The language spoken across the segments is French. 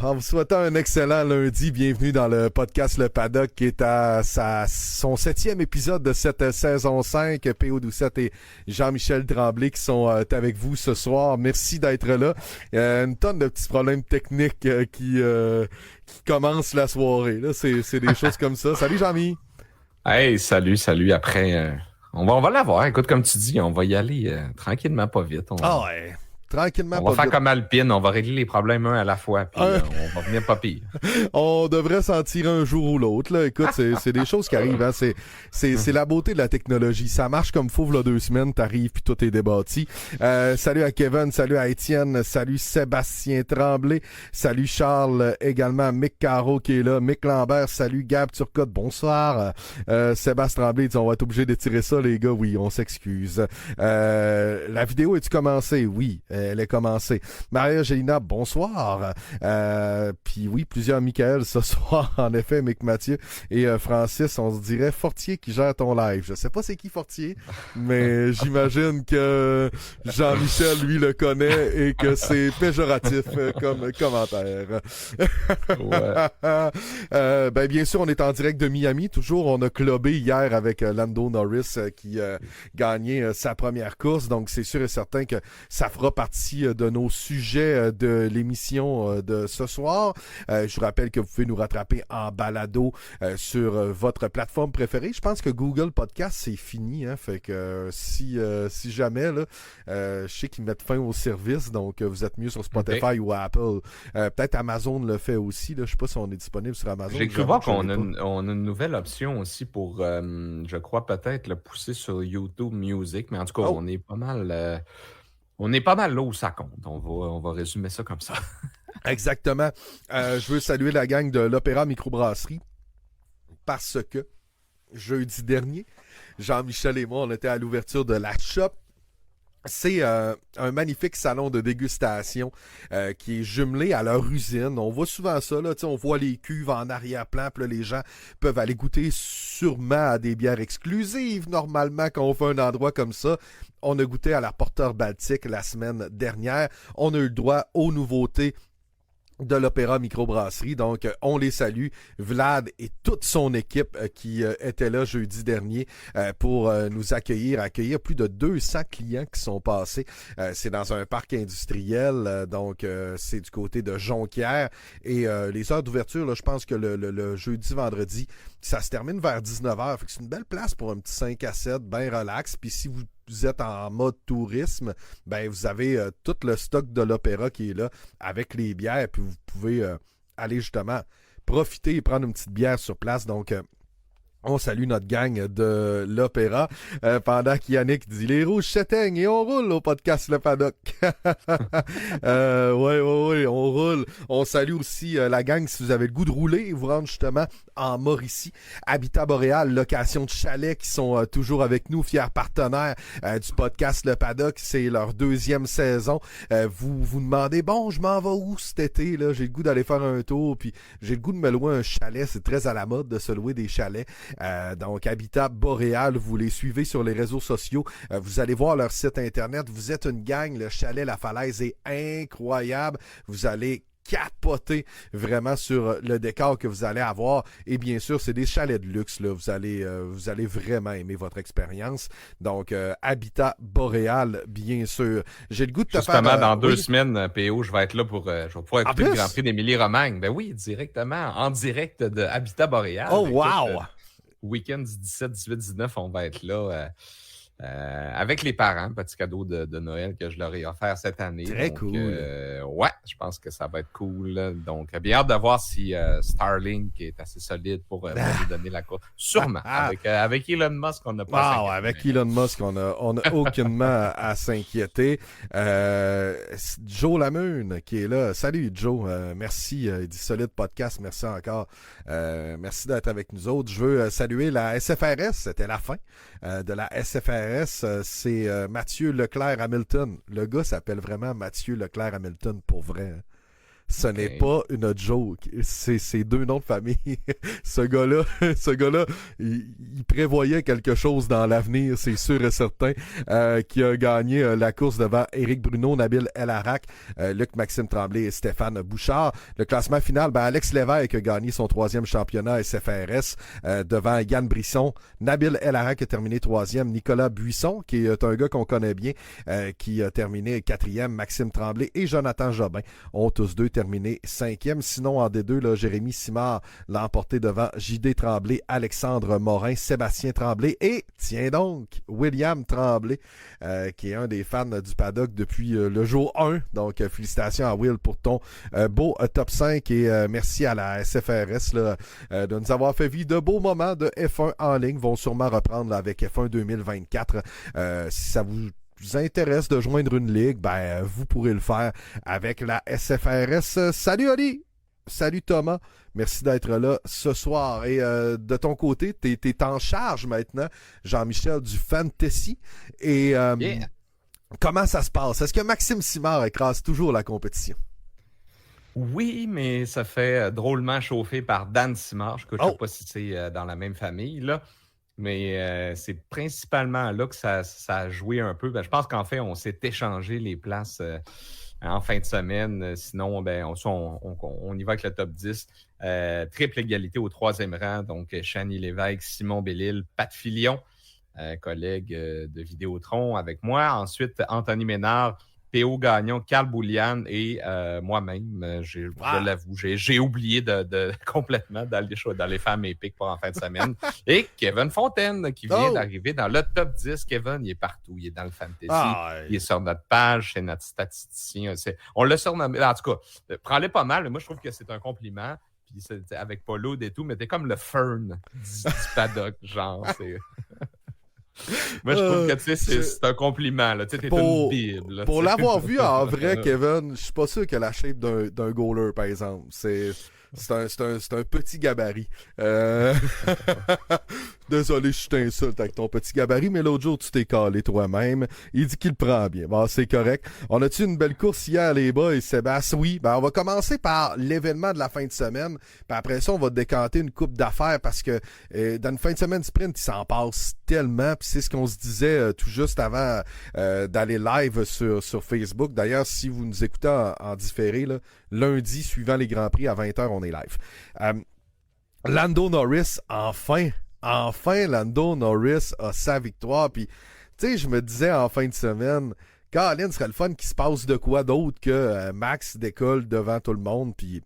en vous souhaitant un excellent lundi, bienvenue dans le podcast Le Paddock qui est à son 7e épisode de cette saison 5. P.O. Doucette et Jean-Michel Tremblay qui sont avec vous ce soir. Merci d'être là. Une tonne de petits problèmes techniques qui commencent la soirée. Là, c'est des choses comme ça. Salut Jean-Mi! Hey, salut. Après, on va l'avoir. Écoute, comme tu dis, on va y aller tranquillement, pas vite. Ah ouais. Tranquillement, on va faire comme Alpine, on va régler les problèmes un à la fois, puis on va venir pas pire. On devrait s'en tirer un jour ou l'autre. Là. Écoute, c'est des choses qui arrivent. Hein. C'est la beauté de la technologie. Ça marche comme faux, là 2 semaines, t'arrives, puis tout est débâti. Salut à Kevin, salut à Étienne, salut Sébastien Tremblay, salut Charles, également Mick Caro qui est là, Mick Lambert, salut Gab Turcotte, bonsoir. Sébastien Tremblay dit, on va être obligé d'étirer ça, les gars. Oui, on s'excuse. La vidéo est-tu commencée? Oui. Elle est commencée. Maria Gélina, bonsoir. Puis oui, plusieurs Michael ce soir, en effet, Mick Mathieu et Francis, on se dirait Fortier qui gère ton live. Je sais pas c'est qui Fortier, mais j'imagine que Jean-Michel, lui, le connaît et que c'est péjoratif comme commentaire. Ouais. Ben bien sûr, on est en direct de Miami. Toujours, on a clubé hier avec Lando Norris qui gagnait sa première course. Donc, c'est sûr et certain que ça fera partie de nos sujets de l'émission de ce soir. Je vous rappelle que vous pouvez nous rattraper en balado sur votre plateforme préférée. Je pense que Google Podcast, c'est fini. Hein? Fait que si jamais, là, je sais qu'ils mettent fin au service, donc vous êtes mieux sur Spotify ou Apple. Peut-être Amazon le fait aussi. Là. Je sais pas si on est disponible sur Amazon. J'ai cru voir qu'on a une nouvelle option aussi pour, je crois peut-être le pousser sur YouTube Music, mais en tout cas, on est pas mal... On est pas mal là où ça compte. On va résumer ça comme ça. Exactement. Je veux saluer la gang de l'Opéra Microbrasserie parce que jeudi dernier, Jean-Michel et moi, on était à l'ouverture de la shop. C'est un magnifique salon de dégustation qui est jumelé à leur usine. On voit souvent ça, là, on voit les cuves en arrière-plan, puis là, les gens peuvent aller goûter sûrement à des bières exclusives. Normalement, quand on fait un endroit comme ça, on a goûté à la Porter Baltique la semaine dernière. On a eu le droit aux nouveautés de l'Opéra Microbrasserie. Donc, on les salue. Vlad et toute son équipe qui était là jeudi dernier pour nous accueillir plus de 200 clients qui sont passés. C'est dans un parc industriel, donc c'est du côté de Jonquière. Et les heures d'ouverture, là, je pense que le jeudi, vendredi, ça se termine vers 19h. Fait que c'est une belle place pour un petit 5 à 7, bien relax. Puis si vous êtes en mode tourisme, ben vous avez tout le stock de l'Opéra qui est là avec les bières, puis vous pouvez aller justement profiter et prendre une petite bière sur place. Donc, on salue notre gang de l'Opéra pendant qu'Yannick dit « Les rouges s'éteignent et on roule au podcast Le Paddock. » Ouais, on roule. On salue aussi la gang si vous avez le goût de rouler et vous rendre justement en Mauricie. Habitat Boréal, location de chalets qui sont toujours avec nous, fiers partenaires du podcast Le Paddock. C'est leur 2e saison. Vous vous demandez « Bon, je m'en vais où cet été? Là? J'ai le goût d'aller faire un tour, puis j'ai le goût de me louer un chalet. » C'est très à la mode de se louer des chalets. Donc, Habitat Boréal, vous les suivez sur les réseaux sociaux. Vous allez voir leur site internet. Vous êtes une gang. Le chalet La Falaise est incroyable. Vous allez capoter vraiment sur le décor que vous allez avoir. Et bien sûr, c'est des chalets de luxe. Là. Vous allez vraiment aimer votre expérience. Donc, Habitat Boréal, bien sûr. J'ai le goût de te faire... Justement, dans 2 semaines, PO, je vais être là pour... je vais pouvoir écouter le Grand Prix d'Émilie-Romagne. Ben oui, directement, en direct de Habitat Boréal. Oh, wow! Week-end du 17, 18, 19, on va être là avec les parents. Petit cadeau de Noël que je leur ai offert cette année. Très donc, cool. Ouais, je pense que ça va être cool. Donc, bien hâte de voir si Starlink est assez solide pour lui donner la course. Sûrement. Avec Elon Musk, on n'a pas à s'inquiéter. Avec Elon Musk, on a aucunement à s'inquiéter. Joe Lamune qui est là. Salut Joe. Merci du solide podcast. Merci encore. Merci d'être avec nous autres. Je veux saluer la SFRS. C'était la fin de la SFRS. C'est Mathieu Leclerc-Hamilton. Le gars s'appelle vraiment Mathieu Leclerc-Hamilton pour vrai. Hein? Ce n'est pas une joke. C'est 2 noms de famille. Ce gars-là, il prévoyait quelque chose dans l'avenir, c'est sûr et certain, qui a gagné la course devant Éric Bruno, Nabil El Arak, Luc-Maxime Tremblay et Stéphane Bouchard. Le classement final, Alex Lévesque a gagné son 3e championnat SFRS devant Yann Brisson. Nabil El Arak a terminé 3e. Nicolas Buisson, qui est un gars qu'on connaît bien, qui a terminé 4e. Maxime Tremblay et Jonathan Jobin ont tous deux terminé 5e. Sinon, en D2, là, Jérémy Simard l'a emporté devant J.D. Tremblay, Alexandre Morin, Sébastien Tremblay et, tiens donc, William Tremblay, qui est un des fans du paddock depuis le jour 1. Donc, félicitations à Will pour ton beau top 5 et merci à la SFRS là, de nous avoir fait vivre de beaux moments de F1 en ligne. Vont sûrement reprendre là, avec F1 2024. Si ça vous intéresse de joindre une ligue, vous pourrez le faire avec la SFRS. Salut Ali! Salut Thomas! Merci d'être là ce soir. Et de ton côté, t'es en charge maintenant, Jean-Michel, du Fantasy. Et comment ça se passe? Est-ce que Maxime Simard écrase toujours la compétition? Oui, mais ça fait drôlement chauffer par Dan Simard. Je ne sais pas si c'est dans la même famille, là. Mais c'est principalement là que ça a joué un peu. Je pense qu'en fait, on s'est échangé les places en fin de semaine. Sinon, on y va avec le top 10. Triple égalité au 3e rang. Donc, Chani Lévesque, Simon Bellil, Pat Filion, collègue de Vidéotron avec moi. Ensuite, Anthony Ménard, P.O. Gagnon, Carl Boulian et moi-même, je l'avoue, j'ai oublié complètement d'aller faire mes pics pour en fin de semaine. Et Kevin Fontaine, qui vient d'arriver dans le top 10. Kevin, il est partout. Il est dans le fantasy. Il est sur notre page. C'est notre statisticien. On l'a surnommé. En tout cas, prends-le pas mal. Mais moi, je trouve que c'est un compliment. Puis avec Paulo et tout, mais t'es comme le Fern du paddock, genre. Moi, je trouve que c'est un compliment. Là. T'es une bible. Là, pour l'avoir vu en vrai, Kevin, je suis pas sûr que la shape d'un goaler, par exemple. C'est un petit gabarit. Désolé, je t'insulte avec ton petit gabarit, mais l'autre jour, tu t'es calé toi-même. Il dit qu'il le prend bien. Bon, c'est correct. On a-tu une belle course hier, les boys, Sébastien? Oui. On va commencer par l'événement de la fin de semaine. Puis après ça, on va décanter une coupe d'affaires parce que dans une fin de semaine sprint, il s'en passe tellement. Puis c'est ce qu'on se disait tout juste avant d'aller live sur Facebook. D'ailleurs, si vous nous écoutez en différé, là, lundi, suivant les Grands Prix, à 20h, on est live. Lando Norris, enfin, Lando Norris a sa victoire. Puis, tu sais, je me disais en fin de semaine, Colin, ce serait le fun qu'il se passe de quoi d'autre que Max décolle devant tout le monde. Puis,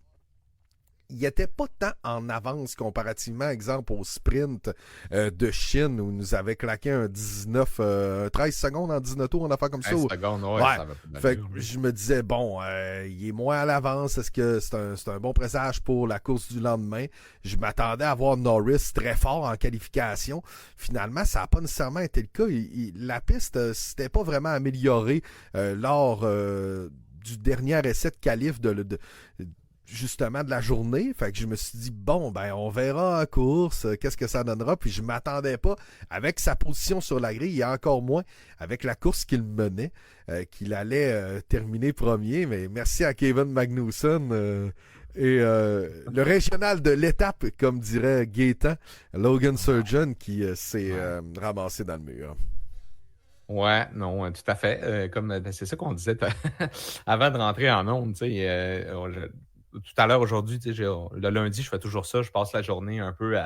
il n'était pas tant en avance comparativement, exemple, au sprint de Chine où il nous avait claqué un 13 secondes en 19 tours, on a fait comme ça. 13 secondes, ouais. Ça va fait que je me disais, bon, il est moins à l'avance. Est-ce que c'est un bon présage pour la course du lendemain? Je m'attendais à voir Norris très fort en qualification. Finalement, ça n'a pas nécessairement été le cas. La piste s'était pas vraiment améliorée lors du dernier essai de qualif justement de la journée. Fait que je me suis dit, bon, on verra en course, qu'est-ce que ça donnera. Puis je m'attendais pas, avec sa position sur la grille, et encore moins avec la course qu'il menait, qu'il allait terminer premier. Mais merci à Kevin Magnussen et le régional de l'étape, comme dirait Gaétan, Logan Surgeon, qui s'est ramassé dans le mur. Ouais, non, tout à fait. C'est ça qu'on disait avant de rentrer en onde, tu sais. Tout à l'heure, aujourd'hui, le lundi, je fais toujours ça. Je passe la journée un peu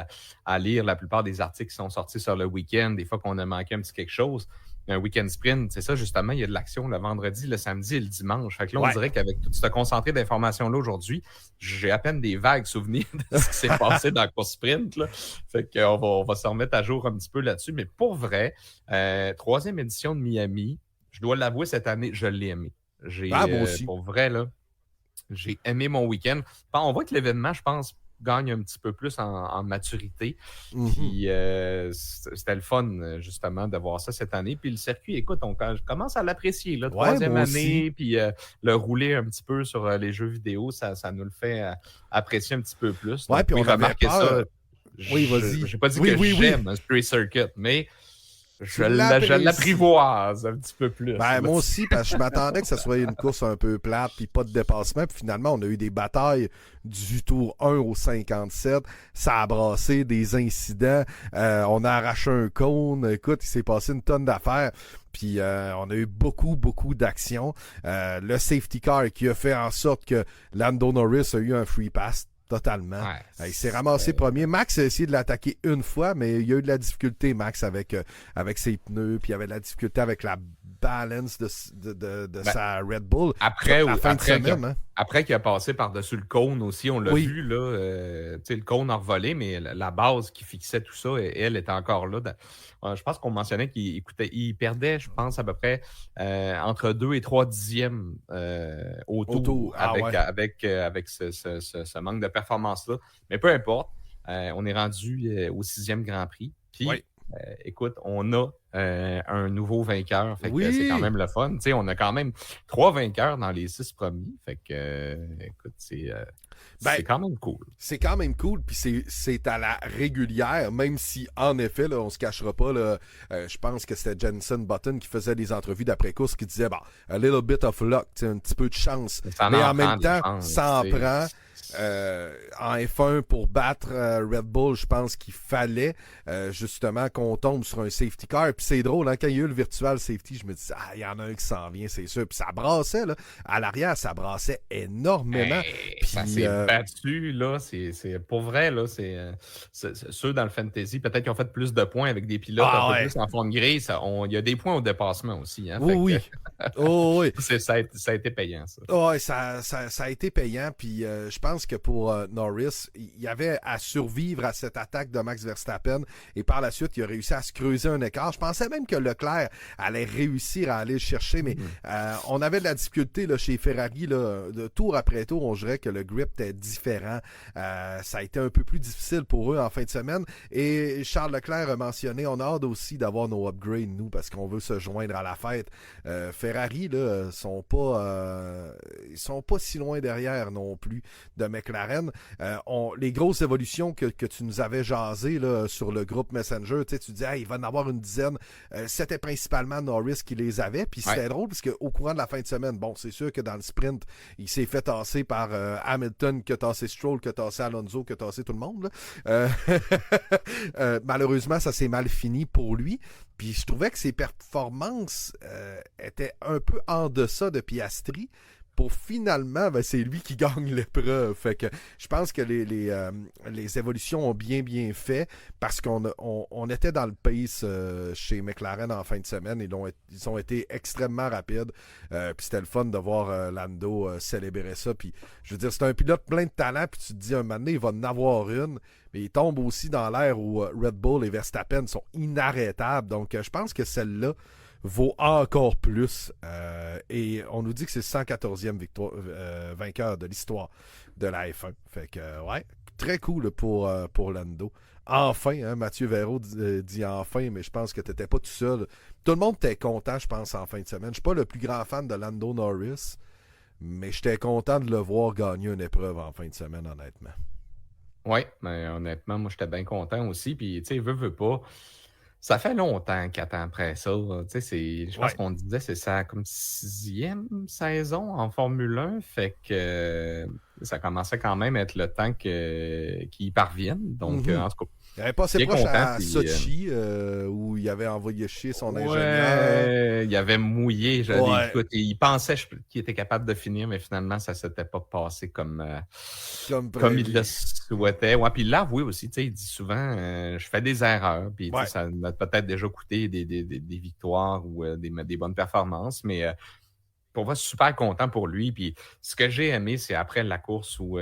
à lire la plupart des articles qui sont sortis sur le week-end. Des fois qu'on a manqué un petit quelque chose. Un week-end sprint, c'est ça, justement, il y a de l'action le vendredi, le samedi et le dimanche. Fait que là, on dirait qu'avec tout ce concentré d'informations-là aujourd'hui, j'ai à peine des vagues souvenirs de ce qui s'est passé dans la course sprint. Là. Fait qu'on va se remettre à jour un petit peu là-dessus. Mais pour vrai, 3e édition de Miami, je dois l'avouer, cette année, je l'ai aimé. Moi aussi. Pour vrai, là. J'ai aimé mon week-end. On voit que l'événement, je pense, gagne un petit peu plus en maturité. Puis c'était le fun, justement, de voir ça cette année. Puis le circuit, écoute, on commence à l'apprécier. Là, 3e année, puis le rouler un petit peu sur les jeux vidéo, ça nous le fait apprécier un petit peu plus. Puis on va marquer ça. Oui, vas-y. J'ai pas dit que j'aime un Street Circuit, mais Je l'apprivoise un petit peu plus. Ben, moi aussi, parce que je m'attendais que ce soit une course un peu plate, puis pas de dépassement. Puis finalement, on a eu des batailles du tour 1 au 57. Ça a brassé des incidents. On a arraché un cône. Écoute, il s'est passé une tonne d'affaires. Puis on a eu beaucoup, beaucoup d'actions. Le safety car qui a fait en sorte que Lando Norris a eu un free pass. Totalement. Ouais, il s'est ramassé premier. Max a essayé de l'attaquer une fois, mais il y a eu de la difficulté, Max, avec ses pneus, puis il y avait de la difficulté avec la balance de sa Red Bull. Après qu'il a passé par-dessus le cône aussi, on l'a vu, là, le cône a revolé, mais la base qui fixait tout ça, elle était encore là. Je pense qu'on mentionnait qu'il perdait, je pense, à peu près entre 2 et 3 dixièmes au tour avec ce manque de performance-là. Mais peu importe, on est rendu au 6e Grand Prix. Puis, écoute, on a un nouveau vainqueur. Fait que c'est quand même le fun. T'sais, on a quand même 3 vainqueurs dans les 6 premiers. Fait que, écoute, c'est quand même cool. C'est quand même cool, puis c'est à la régulière, même si, en effet, là, on se cachera pas, là, je pense que c'était Jenson Button qui faisait des entrevues d'après-course qui disait, a little bit of luck, un petit peu de chance. Mais en même temps, ça en prend. En F1 pour battre Red Bull, je pense qu'il fallait justement qu'on tombe sur un safety car. Puis c'est drôle, hein, quand il y a eu le virtual safety, je me dis il y en a un qui s'en vient, c'est sûr. Puis ça brassait, là. À l'arrière, ça brassait énormément. Puis, ça s'est battu, là. C'est pour vrai, là. C'est ceux dans le fantasy, peut-être qu'ils ont fait plus de points avec des pilotes un peu plus en fond de grille. Il y a des points au dépassement aussi. Hein, oui. Ça a été payant, ça. Oui, ça a été payant. Puis je pense que pour Norris, il y avait à survivre à cette attaque de Max Verstappen et par la suite, il a réussi à se creuser un écart. Je pensais même que Leclerc allait réussir à aller le chercher, mais on avait de la difficulté là, chez Ferrari. Là, de tour après tour, on dirait que le grip était différent. Ça a été un peu plus difficile pour eux en fin de semaine. Et Charles Leclerc a mentionné, on a hâte aussi d'avoir nos upgrades, nous, parce qu'on veut se joindre à la fête. Ferrari, là, sont pas si loin derrière non plus de McLaren. Les grosses évolutions que tu nous avais jasées là, sur le groupe Messenger, tu disais il va en avoir une dizaine. C'était principalement Norris qui les avait. Puis c'était drôle parce qu'au courant de la fin de semaine, bon, c'est sûr que dans le sprint, il s'est fait tasser par Hamilton, qui a tassé Stroll, qui a tassé Alonso, qui a tassé tout le monde. Malheureusement, ça s'est mal fini pour lui. Puis je trouvais que ses performances étaient un peu en deçà de Piastri. Pour finalement, c'est lui qui gagne l'épreuve. Fait que je pense que les évolutions ont bien fait parce qu'on était dans le pace chez McLaren en fin de semaine. Ils ont été extrêmement rapides. Puis c'était le fun de voir Lando célébrer ça. Puis je veux dire, c'est un pilote plein de talent. Puis tu te dis, un moment donné, il va en avoir une. Mais il tombe aussi dans l'ère où Red Bull et Verstappen sont inarrêtables. Donc je pense que celle-là vaut encore plus. Et on nous dit que c'est le 114e vainqueur de l'histoire de la F1. Fait que, très cool pour Lando. Enfin, hein, Mathieu Véraud dit enfin, mais je pense que tu n'étais pas tout seul. Tout le monde était content, je pense, en fin de semaine. Je ne suis pas le plus grand fan de Lando Norris, mais j'étais content de le voir gagner une épreuve en fin de semaine, honnêtement. Oui, mais honnêtement, moi, j'étais bien content aussi. Puis, tu sais, veut pas. Ça fait longtemps qu'il attend après ça. Je pense qu'on disait c'est ça comme 6e saison en Formule 1. Fait que ça commençait quand même à être le temps qu'ils parviennent. Donc, en tout cas. Il avait passé proche à Sochi où il avait envoyé chier son ingénieur. Il avait mouillé. Écoute, il pensait qu'il était capable de finir, mais finalement, ça ne s'était pas passé comme il le souhaitait. Ouais, puis il l'a avoué aussi. Il dit souvent je fais des erreurs. Puis ça m'a peut-être déjà coûté des victoires ou des bonnes performances, mais pour moi, super content pour lui. Puis ce que j'ai aimé, c'est après la course où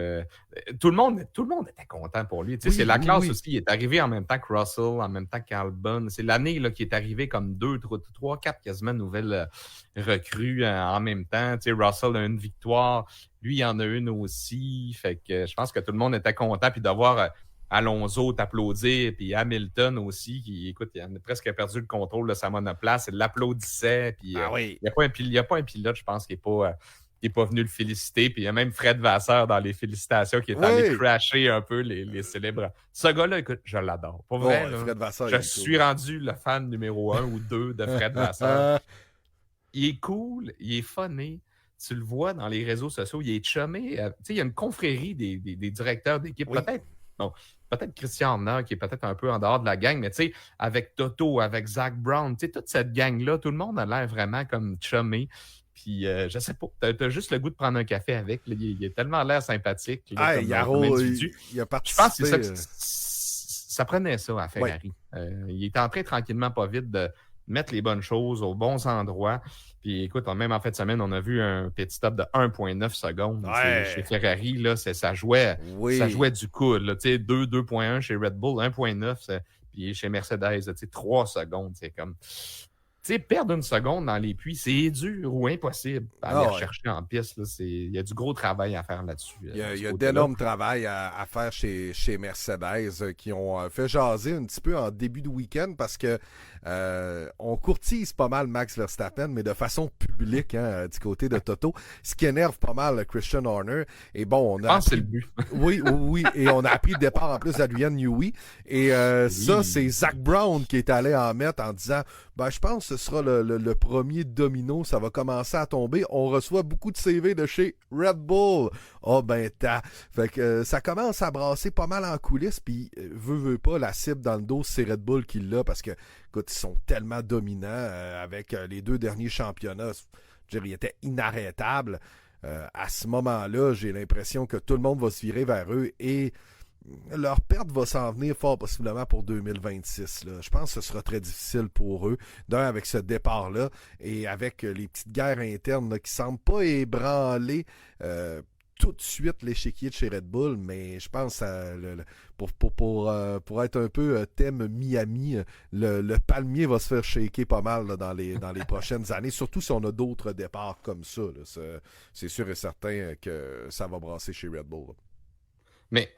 tout le monde était content pour lui. C'est la classe aussi. Il est arrivé en même temps que Russell, en même temps qu'Albon. C'est l'année là, qui est arrivé comme 2, 3, 4 quasiment nouvelles recrues en même temps. Russell a une victoire. Lui, il en a une aussi. Fait que je pense que tout le monde était content. Puis d'avoir Alonso t'applaudir, puis Hamilton aussi, qui, écoute, il a presque perdu le contrôle de sa monoplace, il l'applaudissait, puis il n'y a pas un pilote, je pense, qui n'est pas n'est pas venu le féliciter. Puis il y a même Fred Vasseur dans les félicitations qui est allé crasher un peu les célébrants. Ce gars-là, écoute, je l'adore. Pour vrai, Fred Vasseur, je suis rendu le fan numéro 1 ou 2 de Fred Vasseur. Il est cool, il est funny. Tu le vois dans les réseaux sociaux, il est chumé. Il y a une confrérie des directeurs d'équipe. Oui. Peut-être Christian Horner, qui est peut-être un peu en dehors de la gang, mais avec Toto, avec Zach Brown, toute cette gang-là, tout le monde a l'air vraiment comme chumé. Puis, je sais pas, t'as juste le goût de prendre un café avec. Là, il a tellement l'air sympathique. Là, comme individu. Il a Je pense que c'est ça ça prenait ça à Ferrari. Il est en train tranquillement, pas vite, de mettre les bonnes choses aux bons endroits. Puis écoute, même en fin de semaine, on a vu un petit stop de 1,9 secondes chez Ferrari. Là, ça jouait du coude. 2,1 chez Red Bull, 1,9 puis chez Mercedes, 3 secondes. C'est comme... perdre une seconde dans les puits, c'est dur ou impossible à aller rechercher en piste. Il y a du gros travail à faire là-dessus. Il y a d'énormes travail à faire chez Mercedes qui ont fait jaser un petit peu en début de week-end parce que on courtise pas mal Max Verstappen, mais de façon publique du côté de Toto, ce qui énerve pas mal Christian Horner. Et bon, on a appris... c'est le but. oui, et on a appris le départ en plus d'Adrian Newey. Et ça, c'est Zach Brown qui est allé en mettre en disant je pense que ce sera le premier domino, ça va commencer à tomber. On reçoit beaucoup de CV de chez Red Bull. Fait que ça commence à brasser pas mal en coulisses, puis veut pas, la cible dans le dos, c'est Red Bull qui l'a, parce que, écoute, ils sont tellement dominants avec les 2 derniers championnats. Je veux dire, ils étaient inarrêtables. À ce moment-là, j'ai l'impression que tout le monde va se virer vers eux et leur perte va s'en venir fort possiblement pour 2026. Là. Je pense que ce sera très difficile pour eux. D'un, avec ce départ-là et avec les petites guerres internes là, qui ne semblent pas ébranler tout de suite l'échiquier de chez Red Bull, mais je pense pour être un peu thème Miami, le palmier va se faire shaker pas mal là, dans les prochaines années, surtout si on a d'autres départs comme ça. Là. C'est sûr et certain que ça va brasser chez Red Bull. Là. Mais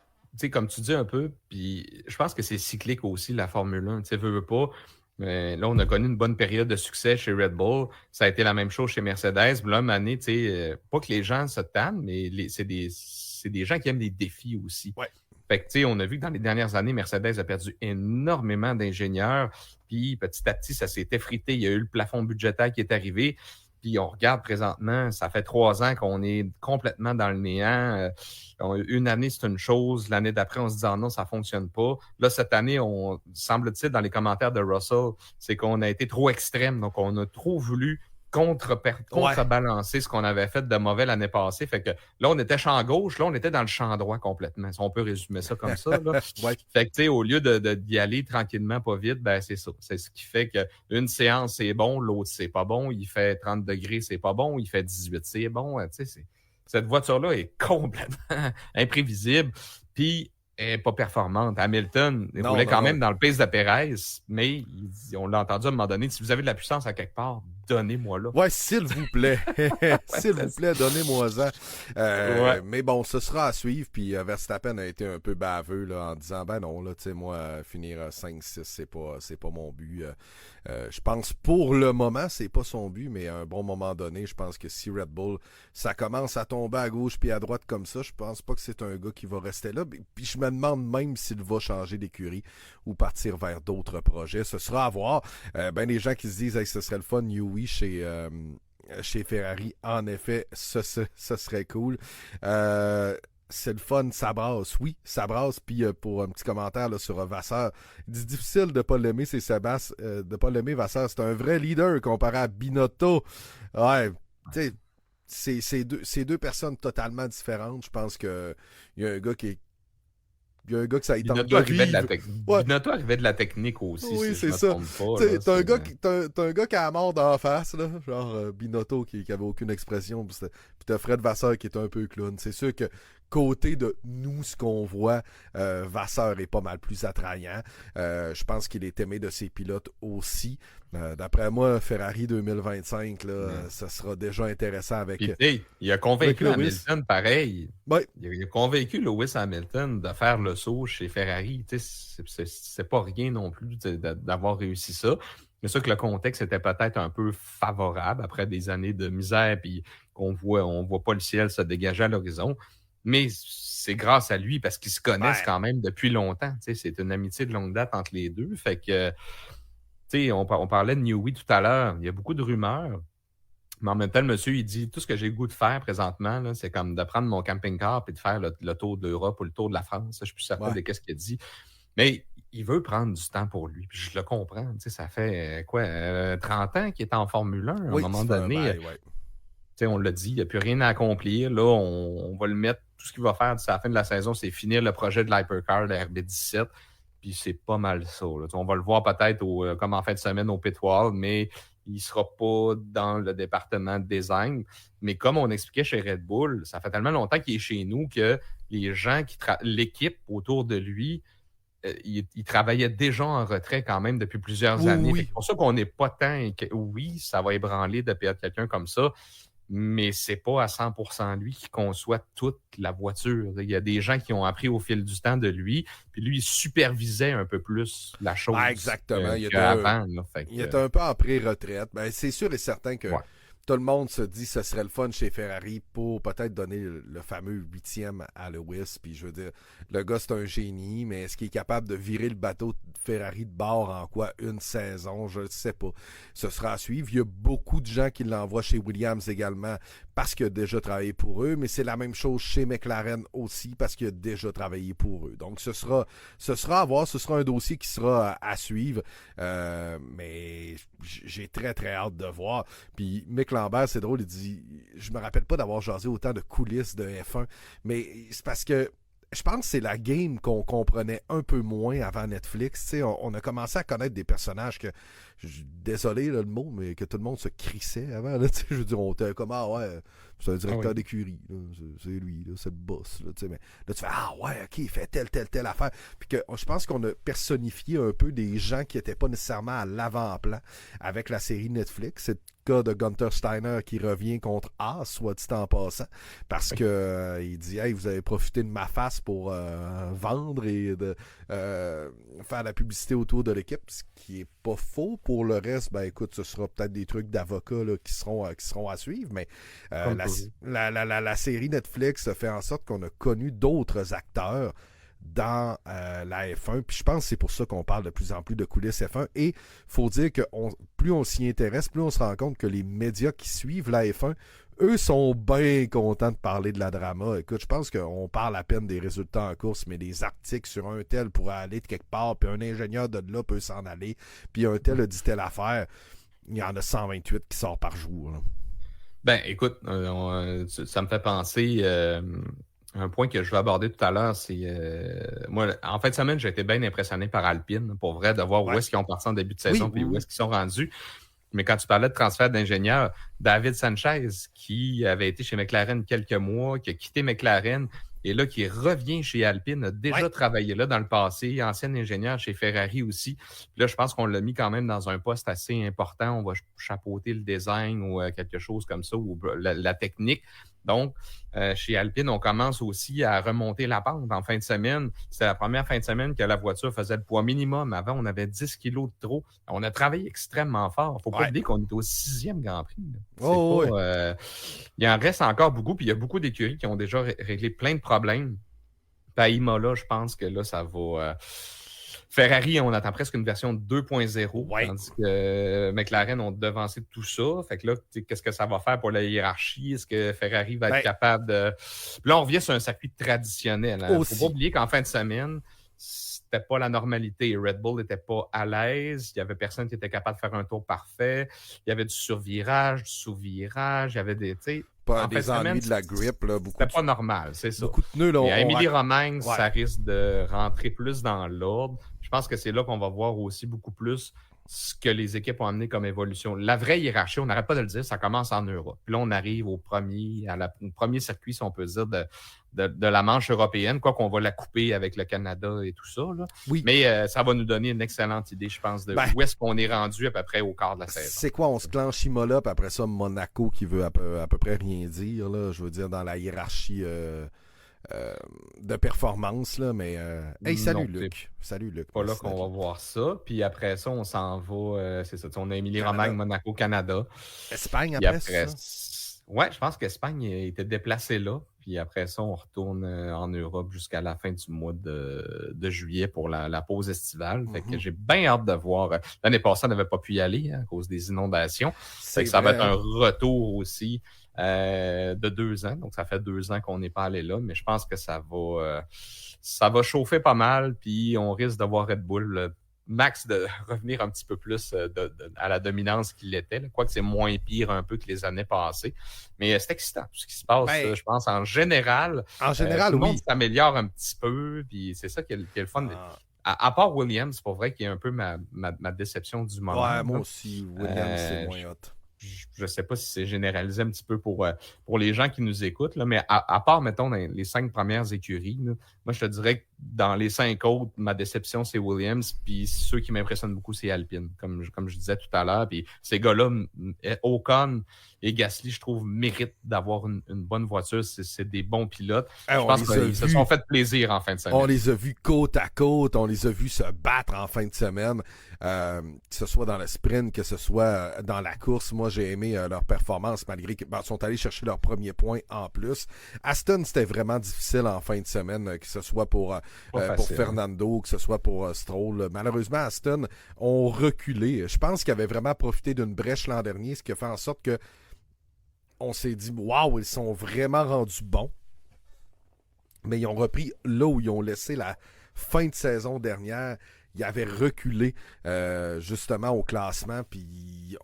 comme tu dis un peu, puis je pense que c'est cyclique aussi, la Formule 1. Tu veux pas. Là, on a connu une bonne période de succès chez Red Bull. Ça a été la même chose chez Mercedes. Là, une année, pas que les gens se tannent, mais c'est des gens qui aiment les défis aussi. Ouais. Fait que, on a vu que dans les dernières années, Mercedes a perdu énormément d'ingénieurs. Puis, petit à petit, ça s'est effrité. Il y a eu le plafond budgétaire qui est arrivé. Puis on regarde présentement, ça fait 3 ans qu'on est complètement dans le néant. Une année, c'est une chose. L'année d'après, on se dit non, ça ne fonctionne pas. Là, cette année, on semble-t-il, dans les commentaires de Russell, c'est qu'on a été trop extrême. Donc, on a trop voulu contrebalancer ce qu'on avait fait de mauvais l'année passée. Fait que là, on était champ gauche, là, on était dans le champ droit complètement. Si on peut résumer ça comme ça. Là. Fait que, au lieu d'y aller tranquillement, pas vite, c'est ça. C'est ce qui fait qu'une séance, c'est bon, l'autre, c'est pas bon. Il fait 30 degrés, c'est pas bon. Il fait 18, c'est bon. Cette voiture-là est complètement imprévisible. Puis, elle n'est pas performante. Hamilton roulait quand même dans le pace de Perez, mais on l'a entendu à un moment donné, si vous avez de la puissance à quelque part, donnez-moi-la. Ouais, s'il vous plaît. S'il vous plaît, donnez-moi-en. Mais bon, ce sera à suivre. Puis Verstappen a été un peu baveux là, en disant non, là, tu sais, moi, finir 5-6, c'est pas mon but. Je pense pour le moment, c'est pas son but, mais à un bon moment donné, je pense que si Red Bull, ça commence à tomber à gauche puis à droite comme ça, je pense pas que c'est un gars qui va rester là. Puis je me demande même s'il va changer d'écurie ou partir vers d'autres projets. Ce sera à voir. Les gens qui se disent ce serait le fun, Newey chez Ferrari, en effet, ce serait cool. C'est le fun, ça brasse. Oui, ça brasse. Puis pour un petit commentaire là, sur Vasseur, il dit difficile de ne pas l'aimer, c'est Sébastien. De pas l'aimer, Vasseur, c'est un vrai leader comparé à Binotto. Ouais, tu sais, c'est deux personnes totalement différentes. Je pense qu'il y a un gars qui ça y tente de vivre. Binotto arrivait de la technique aussi. Oui, si c'est ça. T'as un gars qui a la mort d'en face, là, genre Binotto qui avait aucune expression, puis t'as Fred Vasseur qui est un peu clown. C'est sûr que côté de nous, ce qu'on voit, Vasseur est pas mal plus attrayant. Je pense qu'il est aimé de ses pilotes aussi. D'après moi, Ferrari 2025, là, ça sera déjà intéressant avec... Puis, il a convaincu Hamilton, pareil. Ouais. Il a convaincu Lewis Hamilton de faire le saut chez Ferrari. C'est pas rien non plus d'avoir réussi ça. C'est sûr que le contexte était peut-être un peu favorable après des années de misère, puis on voit pas le ciel se dégager à l'horizon. Mais c'est grâce à lui parce qu'ils se connaissent Ouais. quand même depuis longtemps. C'est une amitié de longue date entre les deux. Fait que, on parlait de Newey tout à l'heure. Il y a beaucoup de rumeurs. Mais en même temps, le monsieur, il dit tout ce que j'ai le goût de faire présentement, là, c'est comme de prendre mon camping-car et de faire le tour d'Europe ou le tour de la France. Je suis plus certain Ouais. de ce qu'il a dit. Mais il veut prendre du temps pour lui. Puis je le comprends. Ça fait 30 ans qu'il est en Formule 1. À un moment donné, on l'a dit, il n'y a plus rien à accomplir. Là, on va le mettre. Tout ce qu'il va faire d'ici la fin de la saison, c'est finir le projet de l'Hypercar, de RB17. Puis c'est pas mal ça. Là. On va le voir peut-être comme en fin de semaine au pit wall, mais il ne sera pas dans le département de design. Mais comme on expliquait chez Red Bull, ça fait tellement longtemps qu'il est chez nous que les gens l'équipe autour de lui, il travaillait déjà en retrait quand même depuis plusieurs années. Oui. C'est pour ça qu'on n'est pas tant... Oui, ça va ébranler de perdre quelqu'un comme ça, mais c'est pas à 100% lui qui conçoit toute la voiture. Il y a des gens qui ont appris au fil du temps de lui, puis lui, il supervisait un peu plus la chose exactement. Il était un peu en pré-retraite. Ben, c'est sûr et certain que tout le monde se dit que ce serait le fun chez Ferrari pour peut-être donner le fameux 8e à Lewis. Puis je veux dire, le gars, c'est un génie, mais est-ce qu'il est capable de virer le bateau de Ferrari de bord en une saison? Je ne sais pas. Ce sera à suivre. Il y a beaucoup de gens qui l'envoient chez Williams également parce qu'il a déjà travaillé pour eux, mais c'est la même chose chez McLaren aussi parce qu'il a déjà travaillé pour eux. Donc ce sera à voir, ce sera un dossier qui sera à suivre, mais j'ai très très hâte de voir. Puis Mick Lambert, c'est drôle, il dit, je me rappelle pas d'avoir jasé autant de coulisses de F1, mais c'est parce que je pense que c'est la game qu'on comprenait un peu moins avant Netflix. On a commencé à connaître des personnages que, désolé là, le mot, mais que tout le monde se crissait avant. Là, je veux dire, on était comme, c'est un directeur d'écurie. Là, c'est lui, là, c'est le boss. Là, mais là, tu fais, ok, il fait telle affaire. Puis que je pense qu'on a personnifié un peu des gens qui n'étaient pas nécessairement à l'avant-plan avec la série Netflix. C'est le cas de Gunther Steiner qui revient contre Haas, soit dit en passant, parce que il dit, hey, vous avez profité de ma face pour vendre et de faire la publicité autour de l'équipe, ce qui est pas faux. Pour le reste, ben écoute, ce sera peut-être des trucs d'avocats là, qui seront à suivre, mais la série Netflix fait en sorte qu'on a connu d'autres acteurs dans la F1, puis je pense que c'est pour ça qu'on parle de plus en plus de coulisses F1, et il faut dire que plus on s'y intéresse, plus on se rend compte que les médias qui suivent la F1, eux sont bien contents de parler de la drama. Écoute, je pense qu'on parle à peine des résultats en course, mais des articles sur un tel pourrait aller de quelque part, puis un ingénieur de là peut s'en aller, puis un tel a dit telle affaire. Il y en a 128 qui sortent par jour. Là. Ben, écoute, ça me fait penser... un point que je vais aborder tout à l'heure, c'est... moi, en fin de semaine, j'ai été bien impressionné par Alpine, pour vrai, de voir où est-ce qu'ils ont parti en début de saison puis où est-ce qu'ils sont rendus. Mais quand tu parlais de transfert d'ingénieur, David Sanchez, qui avait été chez McLaren quelques mois, qui a quitté McLaren, et là, qui revient chez Alpine, a déjà travaillé là dans le passé, ancien ingénieur chez Ferrari aussi. Puis là, je pense qu'on l'a mis quand même dans un poste assez important. On va chapeauter le design ou quelque chose comme ça, ou la technique. Donc, chez Alpine, on commence aussi à remonter la pente en fin de semaine. C'était la première fin de semaine que la voiture faisait le poids minimum. Avant, on avait 10 kilos de trop. On a travaillé extrêmement fort. Il ne faut pas oublier qu'on est au 6e Grand Prix. Il en reste encore beaucoup, puis il y a beaucoup d'écuries qui ont déjà réglé plein de problèmes. Puis à Imola, je pense que là, ça va... Ferrari, on attend presque une version 2.0, tandis que McLaren ont devancé tout ça. Fait que là, qu'est-ce que ça va faire pour la hiérarchie? Est-ce que Ferrari va être capable de... Puis là, on revient sur un circuit traditionnel. Il ne faut pas oublier qu'en fin de semaine, c'était pas la normalité. Red Bull n'était pas à l'aise. Il n'y avait personne qui était capable de faire un tour parfait. Il y avait du survirage, du sous-virage. Il y avait des... Pas des ennuis de la grip. Là, c'était pas normal, c'est ça. Beaucoup de pneus. Là, et à Émilie-Romagne, ça risque de rentrer plus dans l'ordre. Je pense que c'est là qu'on va voir aussi beaucoup plus ce que les équipes ont amené comme évolution. La vraie hiérarchie, on n'arrête pas de le dire, ça commence en Europe. Puis là, on arrive au premier circuit, si on peut dire, de la manche européenne, quoi qu'on va la couper avec le Canada et tout ça. Là. Oui. Mais ça va nous donner une excellente idée, je pense, de où est-ce qu'on est rendu à peu près au quart de la saison. C'est quoi? On se clenche Imola, puis après ça, Monaco qui veut à peu près rien dire. Là, je veux dire, dans la hiérarchie de performance, là, mais hey, salut Non, c'est Luc. Salut Luc. pas là Merci qu'on d'être va là. voir ça. Puis après ça, on s'en va. C'est ça. On a Émilie-Romagne, Canada. Monaco, Canada. Espagne Puis après, c'est après, ça? ouais, je pense qu'Espagne était déplacé là. Puis après ça, on retourne en Europe jusqu'à la fin du mois de juillet pour la pause estivale. Fait que Mhm. j'ai bien hâte de voir. L'année passée, on n'avait pas pu y aller à cause des inondations. Fait C'est que ça va vrai, être hein? un retour aussi de 2 ans. Donc, ça fait 2 ans qu'on n'est pas allé là, mais je pense que ça va chauffer pas mal. Puis on risque de voir Red Bull Max de revenir un petit peu plus à la dominance qu'il était. Là. Quoique c'est moins pire un peu que les années passées. Mais c'est excitant, tout ce qui se passe, Ben, je pense, en général. en Tout général, le monde oui. s'améliore un petit peu, puis c'est ça qui est le fun. Ah, À part Williams, c'est pour vrai qu'il y a un peu ma déception du moment. ouais, moi Là. aussi, Williams, c'est Euh, moins hot. je ne sais pas si c'est généralisé un petit peu pour les gens qui nous écoutent, là, mais à part, mettons, dans les 5 premières écuries, là, moi, je te dirais que dans les 5 autres, ma déception, c'est Williams, puis ceux qui m'impressionnent beaucoup, c'est Alpine, comme je disais tout à l'heure. Puis ces gars-là, Ocon et Gasly, je trouve, méritent d'avoir une bonne voiture. C'est des bons pilotes. Hey, Je on pense les a qu'ils se vus. sont fait plaisir en fin de On semaine. les a vus côte à côte, on les a vus se battre en fin de semaine, que ce soit dans le sprint, que ce soit dans la course. Moi, j'ai aimé leur performance malgré qu'ils sont allés chercher leur premier point en plus. Aston, c'était vraiment difficile en fin de semaine, que ce soit pour Pas pour facile. Fernando, que ce soit pour Stroll. Malheureusement, Aston ont reculé. Je pense qu'ils avaient vraiment profité d'une brèche l'an dernier, ce qui a fait en sorte que on s'est dit, waouh, ils sont vraiment rendus bons. Mais ils ont repris là où ils ont laissé la fin de saison dernière. Ils avaient reculé justement au classement. Puis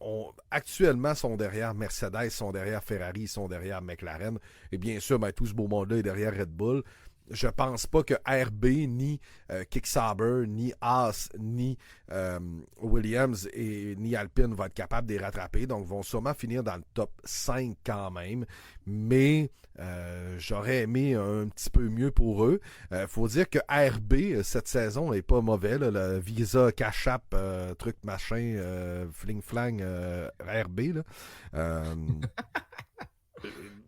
actuellement, sont derrière Mercedes, sont derrière Ferrari, sont derrière McLaren. Et bien sûr, ben, tout ce beau monde-là est derrière Red Bull. Je pense pas que RB, ni Kick-Sauber, ni Haas, ni Williams et ni Alpine vont être capables de les rattraper. Donc, vont sûrement finir dans le top 5 quand même. Mais j'aurais aimé un petit peu mieux pour eux. Faut dire que RB, cette saison, est pas mauvais. Là, le Visa, Cash App, truc machin, fling-flang, RB. Là.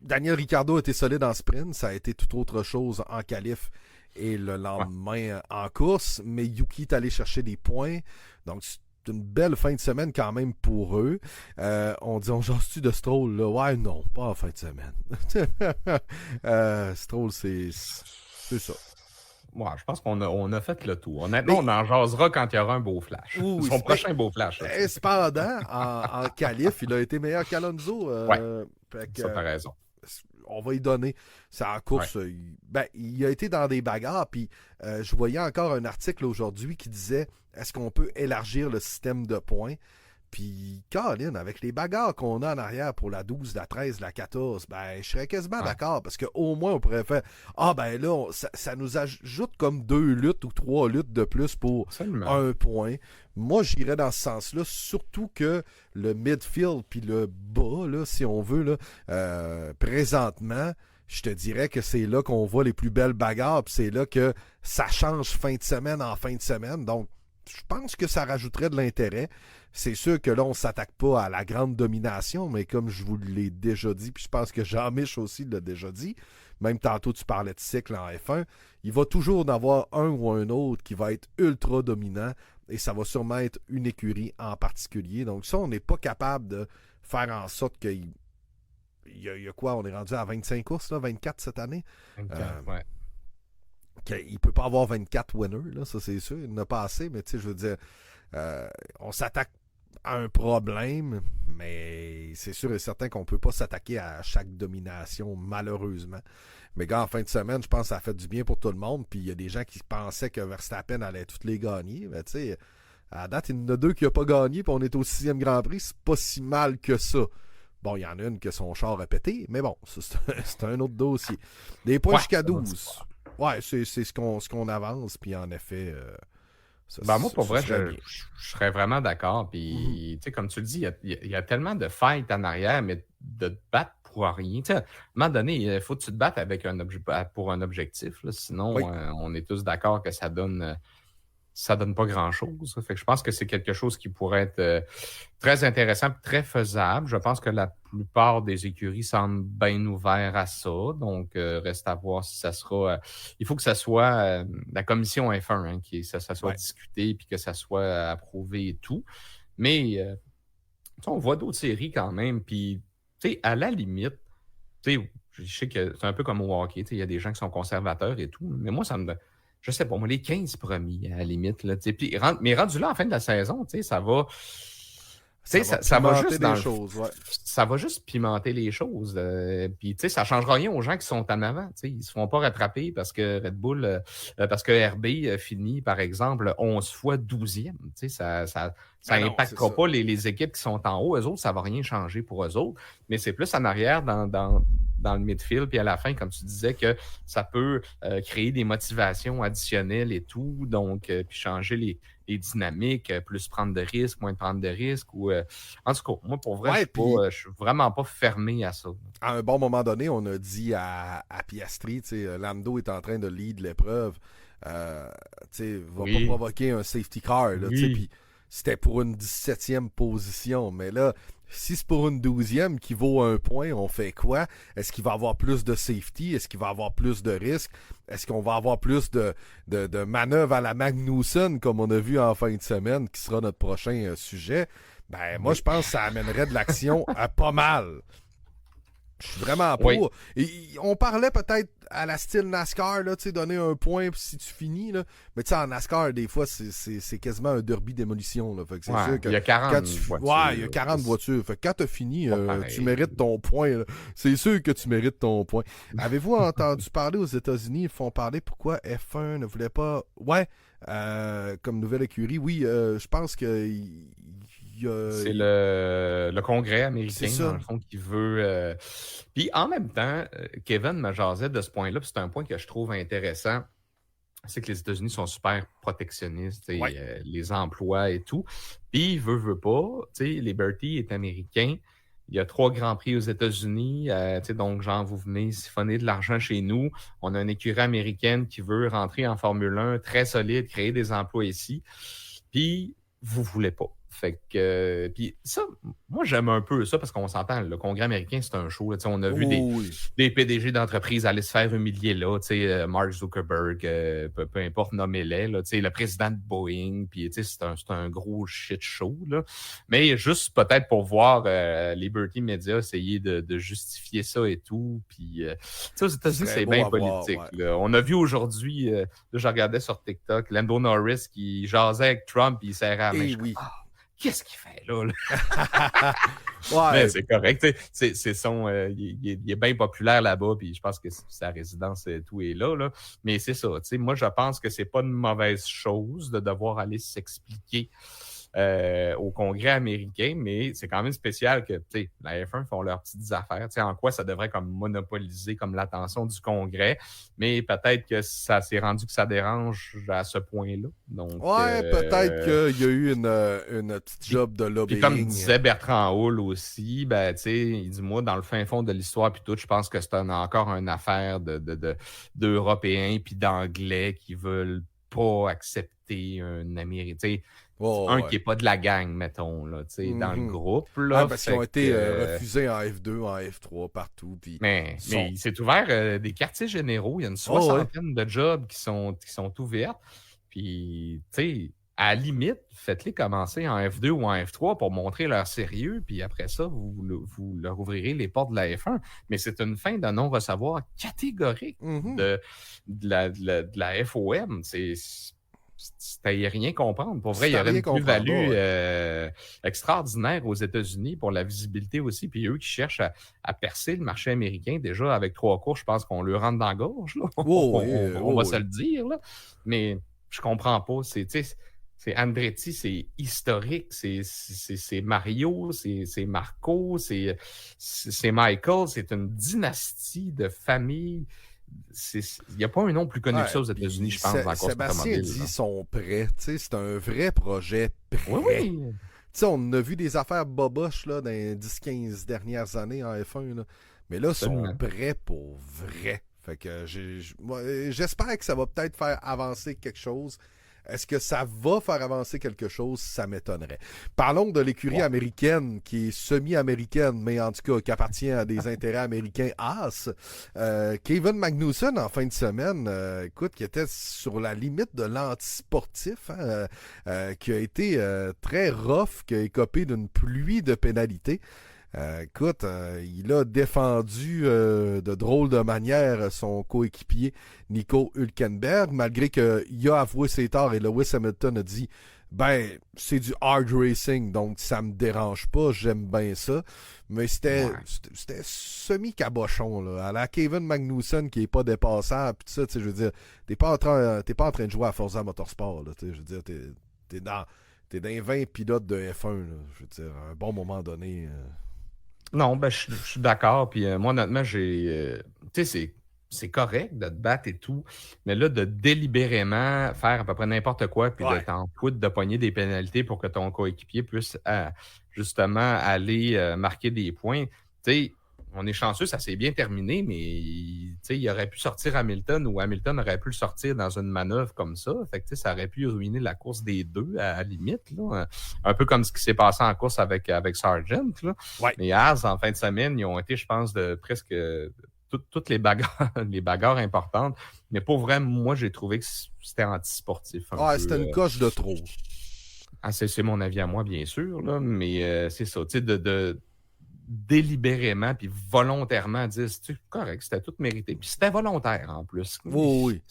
Daniel Ricciardo était solide en sprint. Ça a été tout autre chose en qualif et le Ouais. lendemain en course. Mais Yuki est allé chercher des points. Donc, c'est une belle fin de semaine quand même pour eux. On dit, on jase-tu de Stroll? Là? Ouais, non, pas en fin de semaine. Stroll, c'est ça. Ouais, je pense qu'on a fait le tour. Honnêtement, Mais, on en jasera quand il y aura un beau flash. oui, Son mais, prochain beau flash. Là, cependant, en qualif, il a été meilleur qu'Alonso. ouais, Fait que, ça, t'as raison. on va y donner. C'est en course. Ouais. Il a été dans des bagarres. Puis je voyais encore un article aujourd'hui qui disait est-ce qu'on peut élargir le système de points? Puis, Colin, avec les bagarres qu'on a en arrière pour la 12, la 13, la 14, ben, je serais quasiment Ouais. d'accord parce qu'au moins, on pourrait faire ah, ben là, ça nous ajoute comme 2 luttes ou 3 luttes de plus pour Absolument. 1 point. Moi, j'irais dans ce sens-là, surtout que le midfield puis le bas, là, si on veut, là, présentement, je te dirais que c'est là qu'on voit les plus belles bagarres, puis c'est là que ça change fin de semaine en fin de semaine. Donc, je pense que ça rajouterait de l'intérêt. C'est sûr que là, on ne s'attaque pas à la grande domination, mais comme je vous l'ai déjà dit, puis je pense que Jean-Mich aussi l'a déjà dit, même tantôt tu parlais de cycle en F1, il va toujours en avoir un ou un autre qui va être ultra dominant, et ça va sûrement être une écurie en particulier. Donc ça, on n'est pas capable de faire en sorte qu'il y a quoi? On est rendu à 25 courses, là, 24 cette année. 24, ouais. Il ne peut pas avoir 24 winners, là, ça c'est sûr. Il n'a pas assez, mais tu sais, je veux dire, on s'attaque à un problème, mais c'est sûr et certain qu'on ne peut pas s'attaquer à chaque domination, malheureusement. Mais gars, en fin de semaine, je pense que ça a fait du bien pour tout le monde. Puis il y a des gens qui pensaient que Verstappen allait toutes les gagner. Mais tu sais, à date, il y en a 2 qui n'ont pas gagné, puis on est au 6e Grand Prix. C'est pas si mal que ça. Bon, il y en a une que son char a pété, mais bon, ça, c'est un autre dossier. Des points Ouais, jusqu'à ça va 12. Ouais, c'est ce qu'on avance, puis en effet, moi, pour vrai, serait bien. je serais vraiment d'accord. Puis, tu sais, comme tu le dis, il y a tellement de fights en arrière, mais de te battre pour rien. Tu sais, à un moment donné, il faut que tu te battes avec pour un objectif. Là, sinon, Oui. on est tous d'accord que ça donne ça donne pas grand-chose. Fait que je pense que c'est quelque chose qui pourrait être très intéressant, très faisable. Je pense que la plupart des écuries semblent bien ouverts à ça. Donc, reste à voir si ça sera... il faut que ça soit la commission F1, hein, ça soit discuté puis que ça soit approuvé et tout. Mais on voit d'autres séries quand même. Puis, à la limite, je sais que c'est un peu comme au hockey. Il y a des gens qui sont conservateurs et tout. Mais moi, je sais pas, moi, les 15 premiers, à la limite. Là, puis, mais rendu là, en fin de la saison, ça va... Ça va juste des choses, ça va juste pimenter les choses. Puis, ça changera rien aux gens qui sont en avant. Ils se font pas rattraper parce que Red Bull, parce que RB finit, par exemple, 11 fois 12e. Ça impactera pas les équipes qui sont en haut. Eux autres, ça va rien changer pour eux autres. Mais c'est plus en arrière, dans le midfield, puis à la fin, comme tu disais, que ça peut créer des motivations additionnelles et tout. Donc, puis changer les dynamiques, plus prendre de risques, moins de prendre de risques. En tout cas, moi, pour vrai, je suis vraiment pas fermé à ça. À un bon moment donné, on a dit à Piastri, Lando est en train de lead l'épreuve, va pas provoquer un safety car. Puis c'était pour une 17e position. Mais là, si c'est pour une 12e qui vaut 1 point, on fait quoi? Est-ce qu'il va y avoir plus de safety? Est-ce qu'il va y avoir plus de risques? Est-ce qu'on va avoir plus de manœuvres à la Magnussen, comme on a vu en fin de semaine, qui sera notre prochain sujet? Moi, je pense que ça amènerait de l'action à pas mal. Je suis vraiment pour. Oui. Et on parlait peut-être à la style NASCAR, là, donner 1 point si tu finis. Là. Mais en NASCAR, des fois, c'est quasiment un derby démolition. Là. Fait que c'est sûr que il y a 40 voitures. Il y a 40 voitures. Fait que quand tu as fini, tu mérites ton point. Là. C'est sûr que tu mérites ton point. Avez-vous entendu parler aux États-Unis? Ils font parler pourquoi F1 ne voulait pas... comme nouvelle écurie. Oui, je pense que... C'est le Congrès américain, dans le fond, qui veut... Puis en même temps, Kevin me jasait de ce point-là, puis c'est un point que je trouve intéressant. C'est que les États-Unis sont super protectionnistes, les emplois et tout. Puis, veut pas, Liberty est américain. Il y a 3 grands prix aux États-Unis. Donc, genre, vous venez siphonner de l'argent chez nous. On a une écurie américaine qui veut rentrer en Formule 1 très solide, créer des emplois ici. Puis, vous voulez pas. Fait que, puis ça, moi j'aime un peu ça parce qu'on s'entend, le Congrès américain c'est un show. Là, on a vu des PDG d'entreprises aller se faire humilier là, Mark Zuckerberg, peu importe, nommez-les, là, le président de Boeing, puis c'est un gros shit show. Là. Mais juste peut-être pour voir Liberty Media essayer de justifier ça et tout. Puis aux États-Unis, c'est bien politique. Là. On a vu aujourd'hui, je regardais sur TikTok, Lando Norris qui jasait avec Trump, puis il serrait à la main. Qu'est-ce qu'il fait là? Mais c'est correct. Il est bien populaire là-bas, puis je pense que sa résidence et tout est là. Mais c'est ça. Moi, je pense que c'est pas une mauvaise chose de devoir aller s'expliquer au Congrès américain, mais c'est quand même spécial que la F1 font leurs petites affaires. En quoi ça devrait comme monopoliser comme l'attention du Congrès, mais peut-être que ça s'est rendu que ça dérange à ce point-là. Donc, peut-être qu'il y a eu une petite job de lobbying. Puis comme disait Bertrand Houle aussi, il dit, moi, dans le fin fond de l'histoire, puis tout, je pense que c'est encore une affaire d'Européens puis d'Anglais qui veulent pas accepter un Américain. Qui n'est pas de la gang, mettons, là, dans le groupe. Là, parce qu'ils ont été refusés en F2, en F3, partout. Puis mais il s'est ouvert des quartiers généraux. Il y a une soixantaine de jobs qui sont ouverts. Puis, à la limite, faites-les commencer en F2 ou en F3 pour montrer leur sérieux. Puis après ça, vous leur ouvrirez les portes de la F1. Mais c'est une fin de non-recevoir catégorique de la FOM. C'était rien comprendre. Pour vrai, il y aurait une plus-value extraordinaire aux États-Unis pour la visibilité aussi. Puis eux qui cherchent à percer le marché américain, déjà avec 3 courses, je pense qu'on leur rentre dans la gorge. Là. On va se le dire. Là. Mais je comprends pas. C'est Andretti, c'est historique. C'est Mario, c'est Marco, c'est Michael. C'est une dynastie de famille. Il n'y a pas un nom plus connu que ça aux États-Unis, je pense, dans la course Sébastien automobile. Dit sont prêts. C'est un vrai projet prêt. Oui. On a vu des affaires boboches là, dans les 10-15 dernières années en F1. Là. Mais là, ils sont prêts pour vrai. Fait que j'espère que ça va peut-être faire avancer quelque chose. Est-ce que ça va faire avancer quelque chose? Ça m'étonnerait. Parlons de l'écurie américaine, qui est semi-américaine, mais en tout cas qui appartient à des intérêts américains Haas. Kevin Magnussen, en fin de semaine, écoute, qui était sur la limite de l'antisportif, qui a été très rough, qui a écopé d'une pluie de pénalités. Écoute, il a défendu de drôle de manière son coéquipier Nico Hülkenberg, malgré qu'il a avoué ses torts et Lewis Hamilton a dit c'est du hard racing, donc ça me dérange pas, j'aime bien ça. Mais c'était semi-cabochon, là. À la Kevin Magnussen qui est pas dépassable, pis ça, tu sais, je veux dire, t'es pas en train de jouer à Forza Motorsport, là, tu sais, je veux dire, t'es dans les 20 pilotes de F1, là, je veux dire, à un bon moment donné. Non, ben je suis d'accord. Puis moi, honnêtement, tu sais, c'est correct de te battre et tout, mais là, de délibérément faire à peu près n'importe quoi, puis de t'en foutre de pogner des pénalités pour que ton coéquipier puisse justement aller marquer des points. Tu sais, on est chanceux, ça s'est bien terminé, mais tu sais, il aurait pu sortir Hamilton ou Hamilton aurait pu le sortir dans une manœuvre comme ça. Fait que tu sais, ça aurait pu ruiner la course des deux à la limite, là. Un peu comme ce qui s'est passé en course avec Sargent, là. Ouais. Les Haas, en fin de semaine, ils ont été, je pense, de presque toutes les bagarres importantes. Mais pour vrai, moi, j'ai trouvé que c'était antisportif. C'était une coche de trop. C'est mon avis à moi, bien sûr, là, mais c'est ça, tu sais, de délibérément puis volontairement dire c'est correct, c'était tout mérité. Puis c'était volontaire en plus. Oui.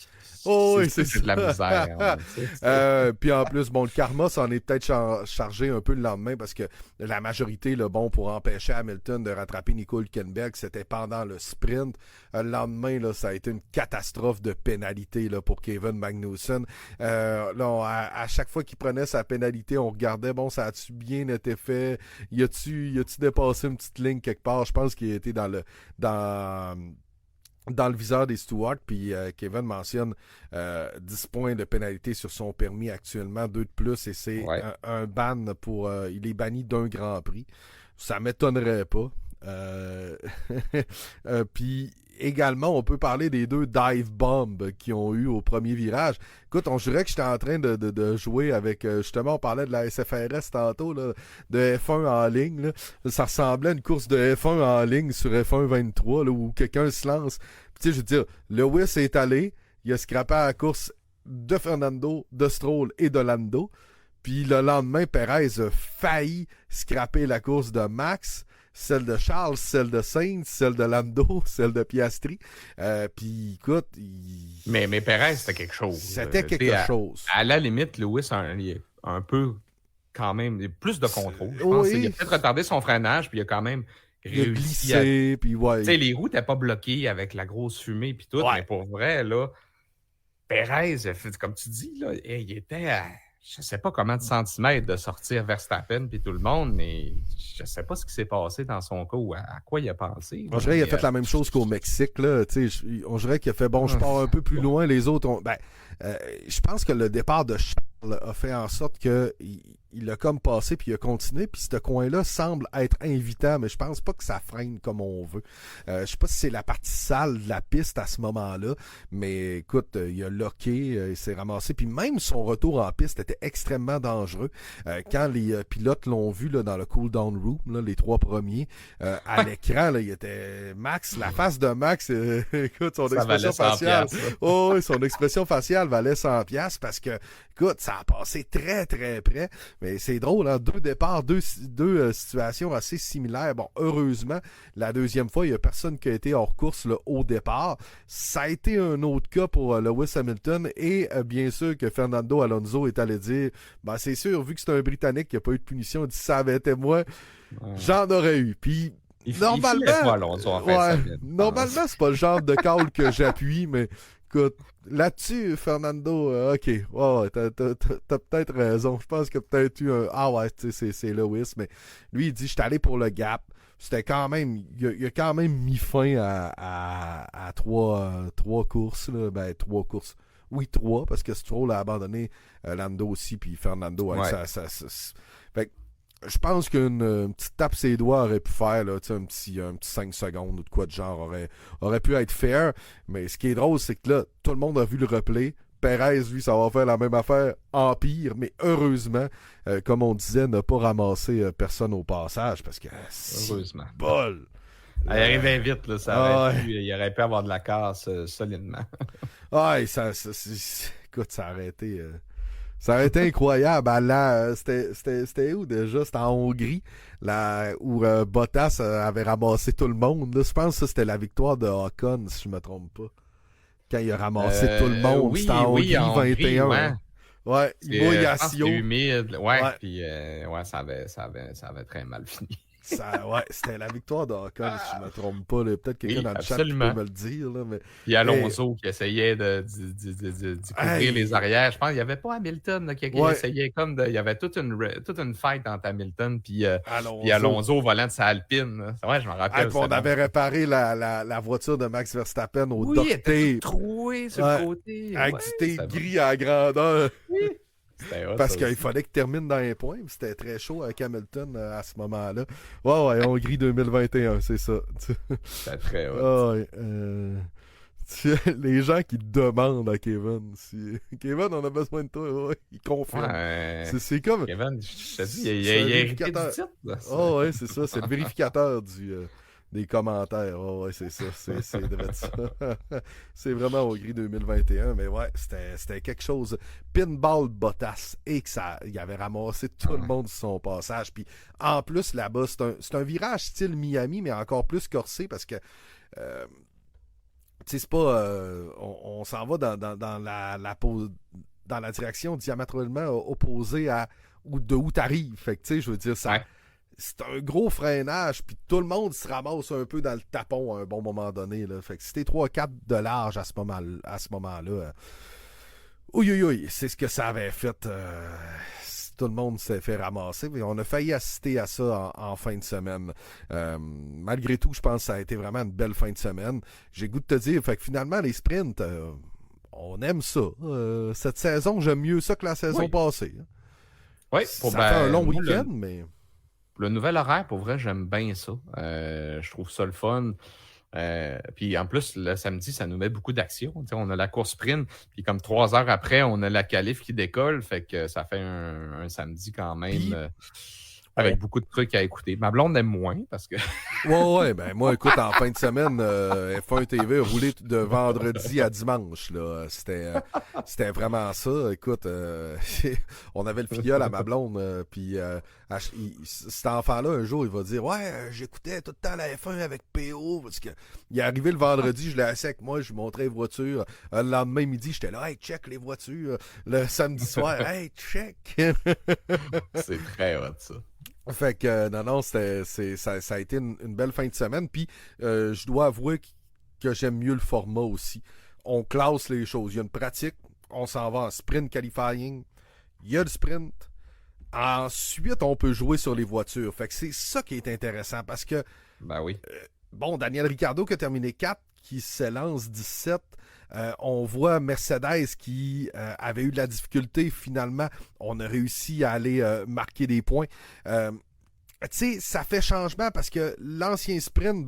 C'est de la misère. Puis en plus, le karma s'en est peut-être chargé un peu le lendemain parce que la majorité, pour empêcher Hamilton de rattraper Nico Hülkenberg, c'était pendant le sprint. Le lendemain, là, ça a été une catastrophe de pénalité là, pour Kevin Magnussen. À chaque fois qu'il prenait sa pénalité, on regardait, ça a-tu bien été fait? Y a-tu dépassé une petite ligne quelque part? Je pense qu'il a été dans le viseur des stewards, puis Kevin mentionne 10 points de pénalité sur son permis actuellement, 2 de plus, et c'est un ban pour... il est banni d'un Grand Prix. Ça m'étonnerait pas. Puis également, on peut parler des 2 dive bombs qu'ils ont eu au premier virage. Écoute, on jurait que j'étais en train de jouer avec... justement, on parlait de la SFRS tantôt, là, de F1 en ligne. Là. Ça ressemblait à une course de F1 en ligne sur F1 23, là, où quelqu'un se lance. Puis, tu sais, je veux dire, Lewis est allé, il a scrappé à la course de Fernando, de Stroll et de Lando. Puis le lendemain, Perez a failli scraper la course de Max, celle de Charles, celle de Sainz, celle de Lando, celle de Piastri. Puis écoute... Mais Perez, c'était quelque chose. C'était quelque chose. À la limite, Lewis a un peu, quand même, plus de contrôle. Je pense qu'il a peut-être retardé son freinage, puis il a quand même réussi à glisser, puis Tu sais, les roues n'étaient pas bloquées avec la grosse fumée, puis tout, mais pour vrai, là, Perez, comme tu dis, là, il était à... Je sais pas comment de centimètres de sortir Verstappen puis tout le monde, mais je sais pas ce qui s'est passé dans son cas ou à quoi il a pensé. On dirait qu'il a fait la même chose qu'au Mexique. Là, on dirait qu'il a fait, je pars un peu plus loin, les autres ont... je pense que le départ de Charles a fait en sorte qu'il a comme passé puis il a continué, puis ce coin-là semble être invitant, mais je pense pas que ça freine comme on veut. Je sais pas si c'est la partie sale de la piste à ce moment-là, mais écoute, il a locké, il s'est ramassé, puis même son retour en piste était extrêmement dangereux. Quand les pilotes l'ont vu là, dans le cool-down room, là, les 3 premiers, à l'écran, là, il était Max, la face de Max, écoute, son expression faciale. Son expression faciale valait 100$ parce que, écoute, ça a passé très, très près. Mais c'est drôle, hein? 2 départs, deux situations assez similaires. Bon, heureusement, la deuxième fois, il n'y a personne qui a été hors course là, au départ. Ça a été un autre cas pour Lewis Hamilton et bien sûr que Fernando Alonso est allé dire, c'est sûr, vu que c'est un Britannique qui n'a pas eu de punition, il dit ça avait été moi, j'en aurais eu. Puis normalement, normalement, c'est pas le genre de call que j'appuie, mais écoute, là-dessus, Fernando, OK, t'as peut-être raison. Je pense qu'il y a peut-être eu un... c'est Lewis, mais lui, il dit, je suis allé pour le gap. C'était quand même... Il a quand même mis fin à 3 courses. Là. 3 courses. Oui, 3, parce que Stroll a abandonné Lando aussi, puis Fernando avec Fait que je pense qu'une petite tape ses doigts aurait pu faire là, un petit 5 secondes ou de quoi de genre aurait pu être fair. Mais ce qui est drôle, c'est que là, tout le monde a vu le replay. Perez, lui, ça va faire la même affaire en pire, mais heureusement, comme on disait, n'a pas ramassé personne au passage parce que heureusement. Bol! Il arrivait vite, là, il aurait pu avoir de la casse solidement. Écoute, ça aurait été. Ça aurait été incroyable. C'était où déjà? C'était en Hongrie, là, où Bottas avait ramassé tout le monde. Là, je pense que ça, c'était la victoire de Ocon, si je me trompe pas. Quand il a ramassé tout le monde. C'était en Hongrie 21. Ouais. Ouais, Moyasio. C'était humide. Ouais, puis ça avait très mal fini. C'était la victoire d'Ocon, si je ne me trompe pas. Peut-être quelqu'un dans le chat qui peut me le dire. Là, mais... Puis Alonso qui essayait de couvrir les arrières. Je pense qu'il n'y avait pas Hamilton là, qui essayait comme de. Il y avait toute une fight entre Hamilton puis Alonso au volant de sa Alpine. Ouais, je m'en rappelle. On avait réparé la voiture de Max Verstappen au duct tape. Elle était trouée sur le côté. Avec du tape gris à grandeur. Oui. Parce qu'il fallait qu'il termine dans les points. C'était très chaud avec Hamilton à ce moment-là. Ouais, Hongrie 2021, c'est ça. C'était très hot. Les gens qui demandent à Kevin Kevin, on a besoin de toi. Il confirme. Ouais. C'est comme. Kevin, je te dis, il a hérité du titre. Ouais, c'est ça. C'est le vérificateur des commentaires. C'est ça. C'est vrai de ça. C'est vraiment Hongrie 2021. Mais ouais, c'était quelque chose. Pinball Bottas. Et il avait ramassé tout le monde sur son passage. Puis en plus, là-bas, c'est un virage style Miami, mais encore plus corsé parce que. C'est pas. On s'en va dans la direction diamétralement opposée à de où t'arrives. Fait que, tu sais, je veux dire, ça. Ouais. C'est un gros freinage, puis tout le monde se ramasse un peu dans le tapon à un bon moment donné. Là. Fait que c'était 3-4 de large à ce moment-là. Oui, c'est ce que ça avait fait. Tout le monde s'est fait ramasser. On a failli assister à ça en fin de semaine. Malgré tout, je pense que ça a été vraiment une belle fin de semaine. J'ai goût de te dire, fait que finalement, les sprints, on aime ça. Cette saison, j'aime mieux ça que la saison passée. Oui, ça fait un long week-end, mais... Le nouvel horaire, pour vrai, j'aime bien ça. Je trouve ça le fun. Puis en plus, le samedi, ça nous met beaucoup d'action. On a la course sprint, puis comme 3 heures après, on a la qualif qui décolle. Fait que ça fait un samedi quand même avec beaucoup de trucs à écouter. Ma blonde aime moins parce que. Ouais, ben moi, écoute, en fin de semaine, F1 TV a roulé de vendredi à dimanche. Là. C'était vraiment ça. Écoute, on avait le filleul à ma blonde, puis cet enfant-là, un jour, il va dire ouais, j'écoutais tout le temps la F1 avec PO, parce que il est arrivé le vendredi, je l'ai assis avec moi, je lui montrais les voitures. Le lendemain midi, j'étais là, hey, check les voitures. Le samedi soir, hey, check. C'est très hot, ça. Fait que, non, ça a été une belle fin de semaine. Puis, je dois avouer que j'aime mieux le format aussi. On classe les choses. Il y a une pratique. On s'en va en sprint qualifying. Il y a le sprint. Ensuite, on peut jouer sur les voitures. Fait que c'est ça qui est intéressant parce que... Ben oui. Daniel Ricciardo qui a terminé 4, qui s'élance 17. On voit Mercedes qui avait eu de la difficulté. Finalement, on a réussi à aller marquer des points. Tu sais, ça fait changement parce que l'ancien sprint,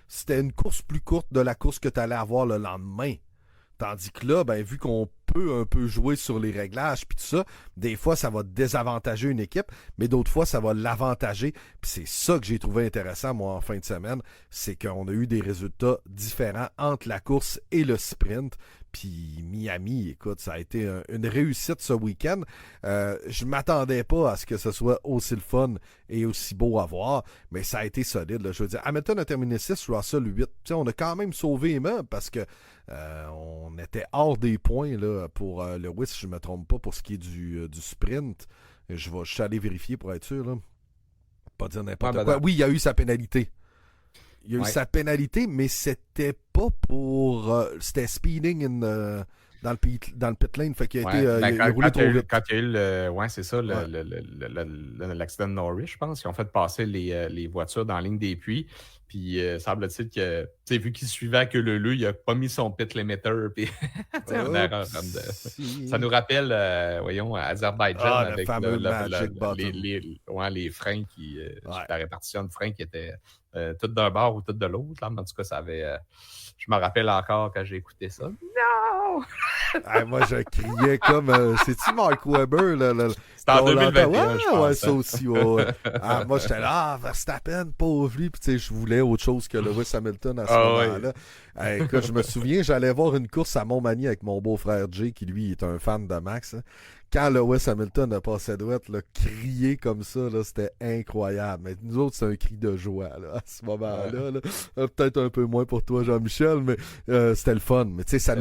c'était une course plus courte de la course que tu allais avoir le lendemain. Tandis que là, vu qu'on peut un peu jouer sur les réglages puis tout ça, des fois, ça va désavantager une équipe, mais d'autres fois, ça va l'avantager. Puis c'est ça que j'ai trouvé intéressant, moi, en fin de semaine, c'est qu'on a eu des résultats différents entre la course et le sprint. Puis Miami, écoute, ça a été une réussite ce week-end. Je ne m'attendais pas à ce que ce soit aussi le fun et aussi beau à voir, mais ça a été solide. Là. Je veux dire, Hamilton a terminé 6, Russell 8. T'sais, on a quand même sauvé les meubles parce que on était hors des points là, pour Lewis, si je ne me trompe pas, pour ce qui est du sprint. Je suis allé vérifier pour être sûr. Là. Pas dire n'importe quoi. Oui, il y a eu sa pénalité. Il y a eu sa pénalité, mais c'était pas pour... c'était speeding dans le pit lane. Fait qu'il a été il a roulé trop vite. Quand il y a eu l'accident de Norris, je pense, ils ont fait passer les voitures dans la ligne des puits. Puis semble-t-il que, tu sais, vu qu'il suivait à queue leu, il a pas mis son pit limiter. Puis, une erreur ça nous rappelle, voyons, Azerbaïdjan le avec fameux Magic Button. les freins la répartition de freins qui était tout d'un bord ou tout de l'autre. Là. En tout cas, ça avait. Je me rappelle encore quand j'ai écouté ça. Non! Moi, je criais comme. C'est-tu Mark Webber? C'était en 2021, je pense. Ouais, ça aussi. Ouais. Moi, j'étais là, Verstappen, pauvre lui. Puis, tu sais, je voulais autre chose que Lewis Hamilton à ce moment-là. Écoute, je me souviens, j'allais voir une course à Montmagny avec mon beau-frère Jay, qui lui est un fan de Max. Hein. Quand Lewis Hamilton a passé à droite, crier comme ça, là, c'était incroyable. Mais nous autres, c'est un cri de joie là, à ce moment-là. Là. Peut-être un peu moins pour toi, Jean-Michel, mais c'était le fun. Mais tu sais, ça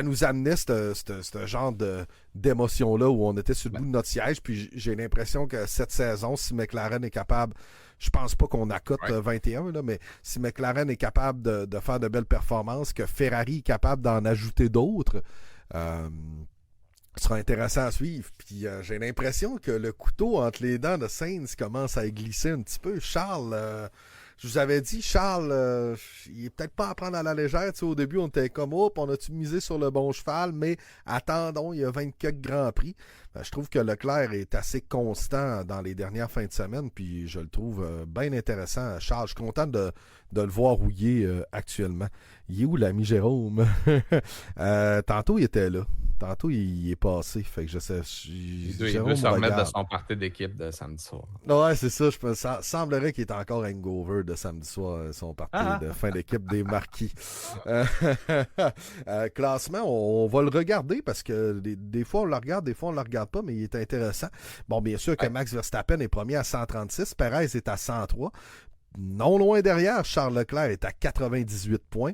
nous amenait ce genre d'émotion-là où on était sur le bout de notre siège. Puis j'ai l'impression que cette saison, si McLaren est capable, je pense pas qu'on accote 21, là, mais si McLaren est capable de faire de belles performances, que Ferrari est capable d'en ajouter d'autres, ce sera intéressant à suivre. Puis j'ai l'impression que le couteau entre les dents de Sainz commence à glisser un petit peu. Charles, je vous avais dit, Charles, il est peut-être pas à prendre à la légère. Tu sais, au début, on était comme, on a-tu misé sur le bon cheval, mais attendons, il y a 24 Grands Prix. Je trouve que Leclerc est assez constant dans les dernières fins de semaine, puis je le trouve bien intéressant. Charles, je suis content de le voir où il est actuellement. Il est où l'ami Jérôme? Tantôt, il était là. Tantôt, il est passé. Fait que je sais. Il doit se remettre de son party d'équipe de samedi soir. Ouais, c'est ça. Ça semblerait qu'il est encore hangover de samedi soir, son party de fin d'équipe des Marquis. Classement, on va le regarder parce que des fois, on le regarde, des fois, on le regarde pas, mais il est intéressant. Bon, bien sûr que Max Verstappen est premier à 136. Perez est à 103. Non loin derrière, Charles Leclerc est à 98 points.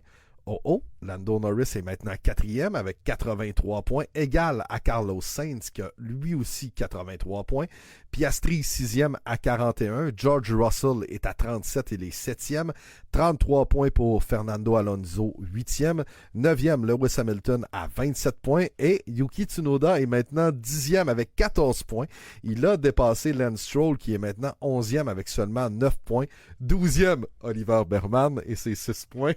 Lando Norris est maintenant quatrième avec 83 points, égal à Carlos Sainz qui a lui aussi 83 points. Piastri sixième à 41. George Russell est à 37, il est septième. 33 points pour Fernando Alonso, huitième. Neuvième, Lewis Hamilton à 27 points. Et Yuki Tsunoda est maintenant dixième avec 14 points. Il a dépassé Lance Stroll qui est maintenant 11e avec seulement 9 points. 12e, Oliver Berman et ses 6 points.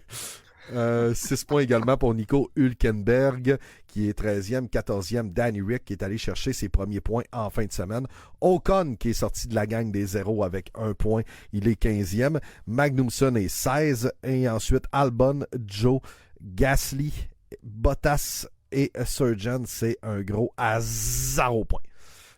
6 points également pour Nico Hülkenberg qui est 13e, 14e, Danny Rick qui est allé chercher ses premiers points en fin de semaine. Ocon qui est sorti de la gang des zéros avec 1 point, il est 15e. Magnussen est 16 et ensuite Albon, Joe, Gasly, Bottas et Sargent, c'est un gros à 0 points.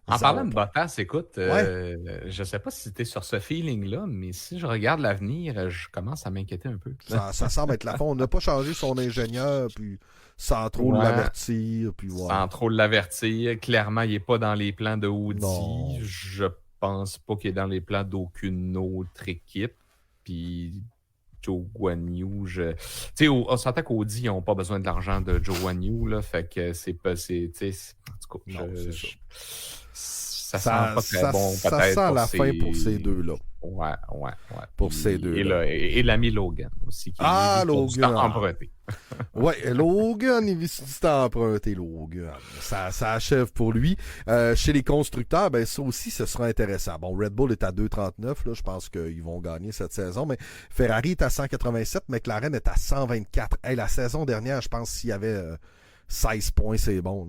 En parlant de Bottas, écoute, je sais pas si tu es sur ce feeling-là, mais si je regarde l'avenir, je commence à m'inquiéter un peu. Ça semble être la fin. On n'a pas changé son ingénieur, puis sans trop l'avertir. Puis sans trop l'avertir. Clairement, il n'est pas dans les plans de Audi. Non. Je pense pas qu'il est dans les plans d'aucune autre équipe. Puis Joe Guan Yu, tu sais, on s'entend qu'Audi, ils n'ont pas besoin de l'argent de Joe Guan Yu, là, fait que c'est pas, en tout cas, ça sent pas très bon, peut-être. Ça sent la fin pour ces deux-là. Ouais. Pour ces deux-là. Et l'ami Logan aussi, qui Logan. emprunté. Ouais, Logan, il vit du temps emprunté, Logan. Ça achève pour lui. Chez les constructeurs, ben ça aussi, ce sera intéressant. Bon, Red Bull est à 2,39, là, je pense qu'ils vont gagner cette saison, mais Ferrari est à 187, McLaren est à 124. Hey, la saison dernière, je pense s'il y avait 16 points, c'est bon.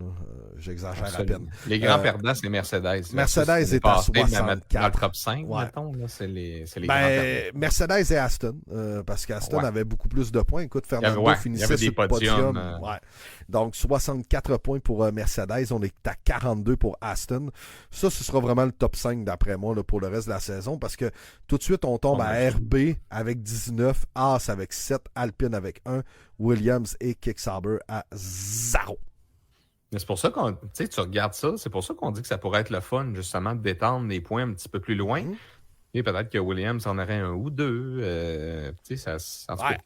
J'exagère à peine. Les grands perdants, c'est Mercedes. Mercedes est à 64. Dans le top 5, mettons, là, c'est les grands perdants. Mercedes et Aston, parce qu'Aston avait beaucoup plus de points. Écoute, Fernando finissait sur le podium. Donc, 64 points pour Mercedes. On est à 42 pour Aston. Ça, ce sera vraiment le top 5 d'après moi là, pour le reste de la saison, parce que tout de suite, on tombe à RB avec 19, Haas avec 7, Alpine avec 1, Williams et Kick-Sauber à 0. Mais c'est pour ça qu'on, tu regardes ça, c'est pour ça qu'on dit que ça pourrait être le fun, justement, de détendre les points un petit peu plus loin. Et peut-être que Williams en aurait un ou deux. Ça en aurait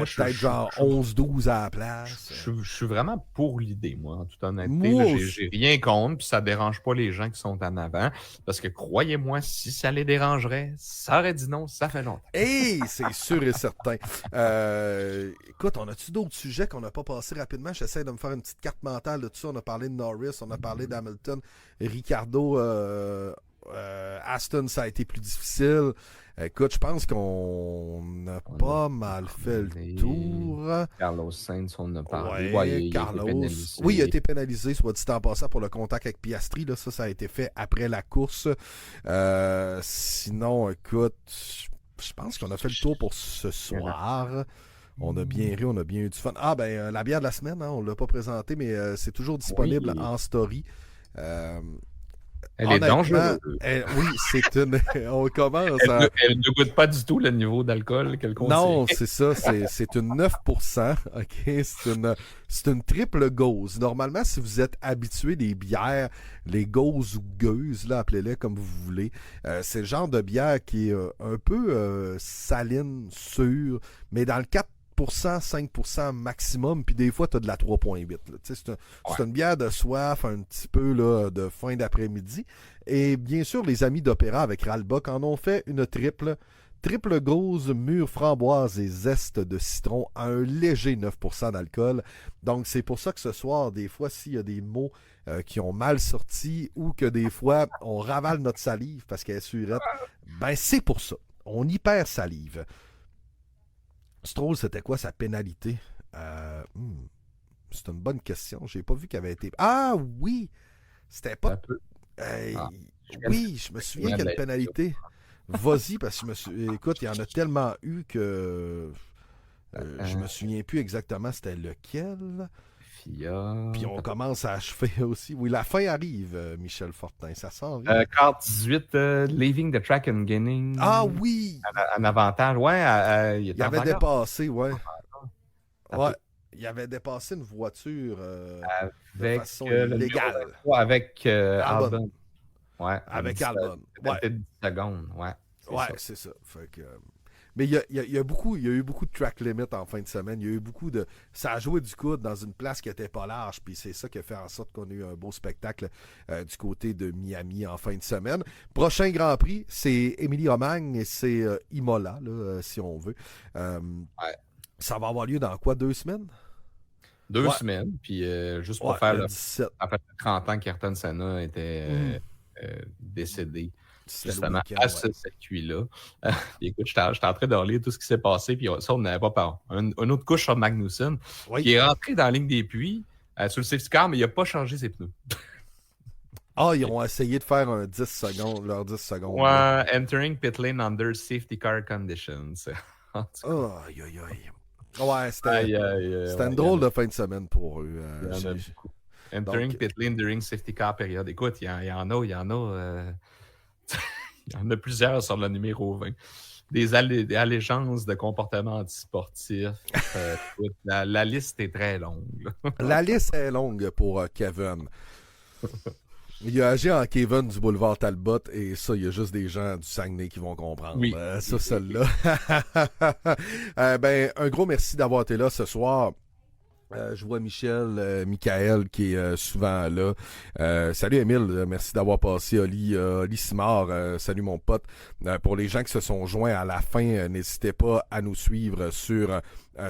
peut-être genre 11-12 à la place. Je suis vraiment pour l'idée, moi, en toute honnêteté. J'ai rien contre, puis ça dérange pas les gens qui sont en avant. Parce que croyez-moi, si ça les dérangerait, ça aurait dit non, ça fait longtemps. Hey, c'est sûr et certain. Écoute, on a-tu d'autres sujets qu'on n'a pas passé rapidement? J'essaie de me faire une petite carte mentale de tout ça. On a parlé de Norris, on a parlé d'Hamilton, Ricardo Aston, ça a été plus difficile. Écoute, je pense qu'on a pas mal fait le tour. Carlos Sainz, on a parlé. Ouais, il Carlos. a été pénalisé. Oui, il a été pénalisé, soit dit en passant, pour le contact avec Piastri. Là, ça a été fait après la course. Sinon, écoute, je pense qu'on a fait le tour pour ce soir. On a bien ri, on a bien eu du fun. Ah, ben, la bière de la semaine, hein, on ne l'a pas présentée, mais c'est toujours disponible en story. Elle est dangereuse. Oui, c'est une. On commence à. Elle ne goûte pas du tout le niveau d'alcool qu'elle contient. Non, c'est ça. C'est une 9%. OK? C'est une triple gauze. Normalement, si vous êtes habitué des bières, les gauzes ou gueuses, là, appelez-les comme vous voulez, c'est le genre de bière qui est un peu saline, sûre, mais dans le 5% maximum, puis des fois, tu as de la 3.8. C'est une bière de soif, un petit peu là, de fin d'après-midi. Et bien sûr, les amis d'Opéra avec Ralbock en ont fait une triple gauze, mûre framboise et zeste de citron à un léger 9% d'alcool. Donc, c'est pour ça que ce soir, des fois, s'il y a des mots qui ont mal sorti ou que des fois, on ravale notre salive parce qu'elle est surette, ben c'est pour ça. On hyper salive. Stroll, c'était quoi sa pénalité? C'est une bonne question. J'ai pas vu qu'elle avait été... Ah oui! C'était pas... Oui, je me souviens qu'il y a une pénalité. Vas-y, parce que écoute, il y en a tellement eu que je me souviens plus exactement c'était lequel. FIA. Puis on commence à achever aussi. Oui, la fin arrive, Michel Fortin. Ça sent bien. Carte 18, Leaving the Track and Gaining. Ah oui! Un avantage. Ouais, il avait dépassé, ouais. Ouais. Il avait dépassé une voiture de façon illégale. Avec Albon. Ouais. Avec Albon. Ouais. 10 secondes, ouais. Ouais, c'est ça. Fait que... Mais il y a eu beaucoup de track limit en fin de semaine. Il y a eu beaucoup de... Ça a joué du coude dans une place qui n'était pas large. Puis c'est ça qui a fait en sorte qu'on a eu un beau spectacle du côté de Miami en fin de semaine. Prochain Grand Prix, c'est Émilie-Romagne et c'est Imola, là, si on veut. Ça va avoir lieu dans quoi, 2 semaines? 2 semaines. Puis juste pour faire le 17. Après 30 ans qu'Ayrton Senna était décédé. Justement, à ce circuit-là. Écoute, j'étais en train de relire tout ce qui s'est passé, puis ça, on n'avait pas peur. Une autre couche sur Magnussen, qui est rentré dans la ligne des puits sur le safety car, mais il n'a pas changé ses pneus. Ils ont essayé de faire un 10 secondes, leur 10 secondes. Ouais, entering pit lane under safety car conditions. Ouais, c'était une drôle de fin de semaine pour eux. Entering pit lane during safety car période. Écoute, il y en a. Il y en a plusieurs sur le numéro 20. Des allégeances de comportement antisportif. La liste est très longue. La liste est longue pour Kevin. Il a agi en Kevin du boulevard Talbot et ça, il y a juste des gens du Saguenay qui vont comprendre. Oui. Ça, celle-là. Un gros merci d'avoir été là ce soir. Je vois Michael qui est souvent là. Salut Émile, merci d'avoir passé. Oli Simard, salut mon pote. Pour les gens qui se sont joints à la fin, n'hésitez pas à nous suivre sur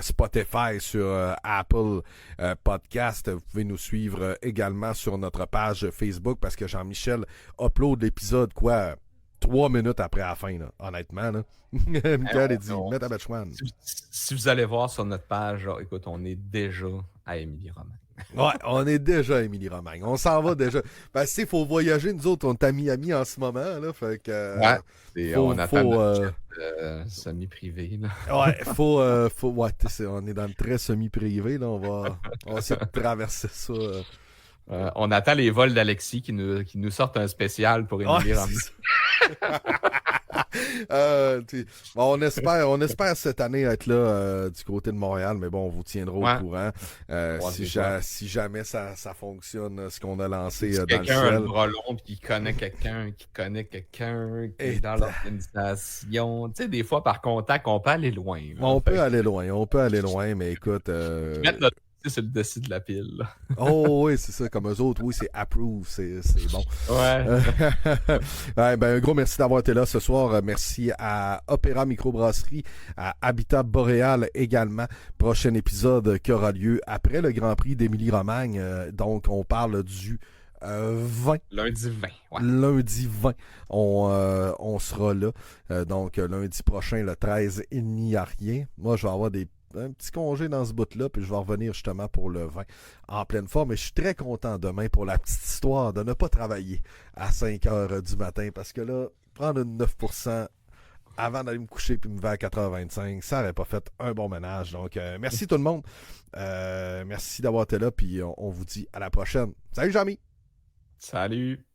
Spotify, sur Apple Podcast. Vous pouvez nous suivre également sur notre page Facebook parce que Jean-Michel upload l'épisode 3 minutes après la fin, là, honnêtement. Là. Michael a dit, mets ta bêche-one. Si vous allez voir sur notre page, écoute, on est déjà à Émilie-Romagne. Ouais, on est déjà à Émilie-Romagne. On s'en va déjà. Parce qu'il faut voyager, nous autres, on est à Miami en ce moment. Là, fait que, on attend notre semi-privé. Là. Ouais, on est dans le très semi-privé. Là, on va essayer de traverser ça. On attend les vols d'Alexis qui nous sortent un spécial pour Émilie-Romagne. On espère cette année être là du côté de Montréal, mais bon, on vous tiendra au courant si jamais ça fonctionne, ce qu'on a lancé dans le ciel. Quelqu'un a le bras long puis qui connaît quelqu'un qui est dans l'organisation. Tu sais, des fois, par contact, on peut aller loin. Là, on peut aller loin, mais écoute... Mettre notre c'est le dessus de la pile. Là. Oh oui, c'est ça. Comme eux autres, oui, c'est approve, c'est bon. Ouais. Un gros merci d'avoir été là ce soir. Merci à Opéra Microbrasserie, à Habitat Boréal également. Prochain épisode qui aura lieu après le Grand Prix d'Émilie-Romagne. Donc, on parle du 20. Lundi 20, ouais. Lundi 20, on sera là. Donc, lundi prochain, le 13, il n'y a rien. Moi, je vais avoir un petit congé dans ce bout-là, puis je vais revenir justement pour le 20 en pleine forme. Et je suis très content demain pour la petite histoire de ne pas travailler à 5 heures du matin, parce que là, prendre une 9% avant d'aller me coucher puis me lever à 4h25, ça n'aurait pas fait un bon ménage. Donc, merci tout le monde. Merci d'avoir été là, puis on vous dit à la prochaine. Salut, Jamy! Salut!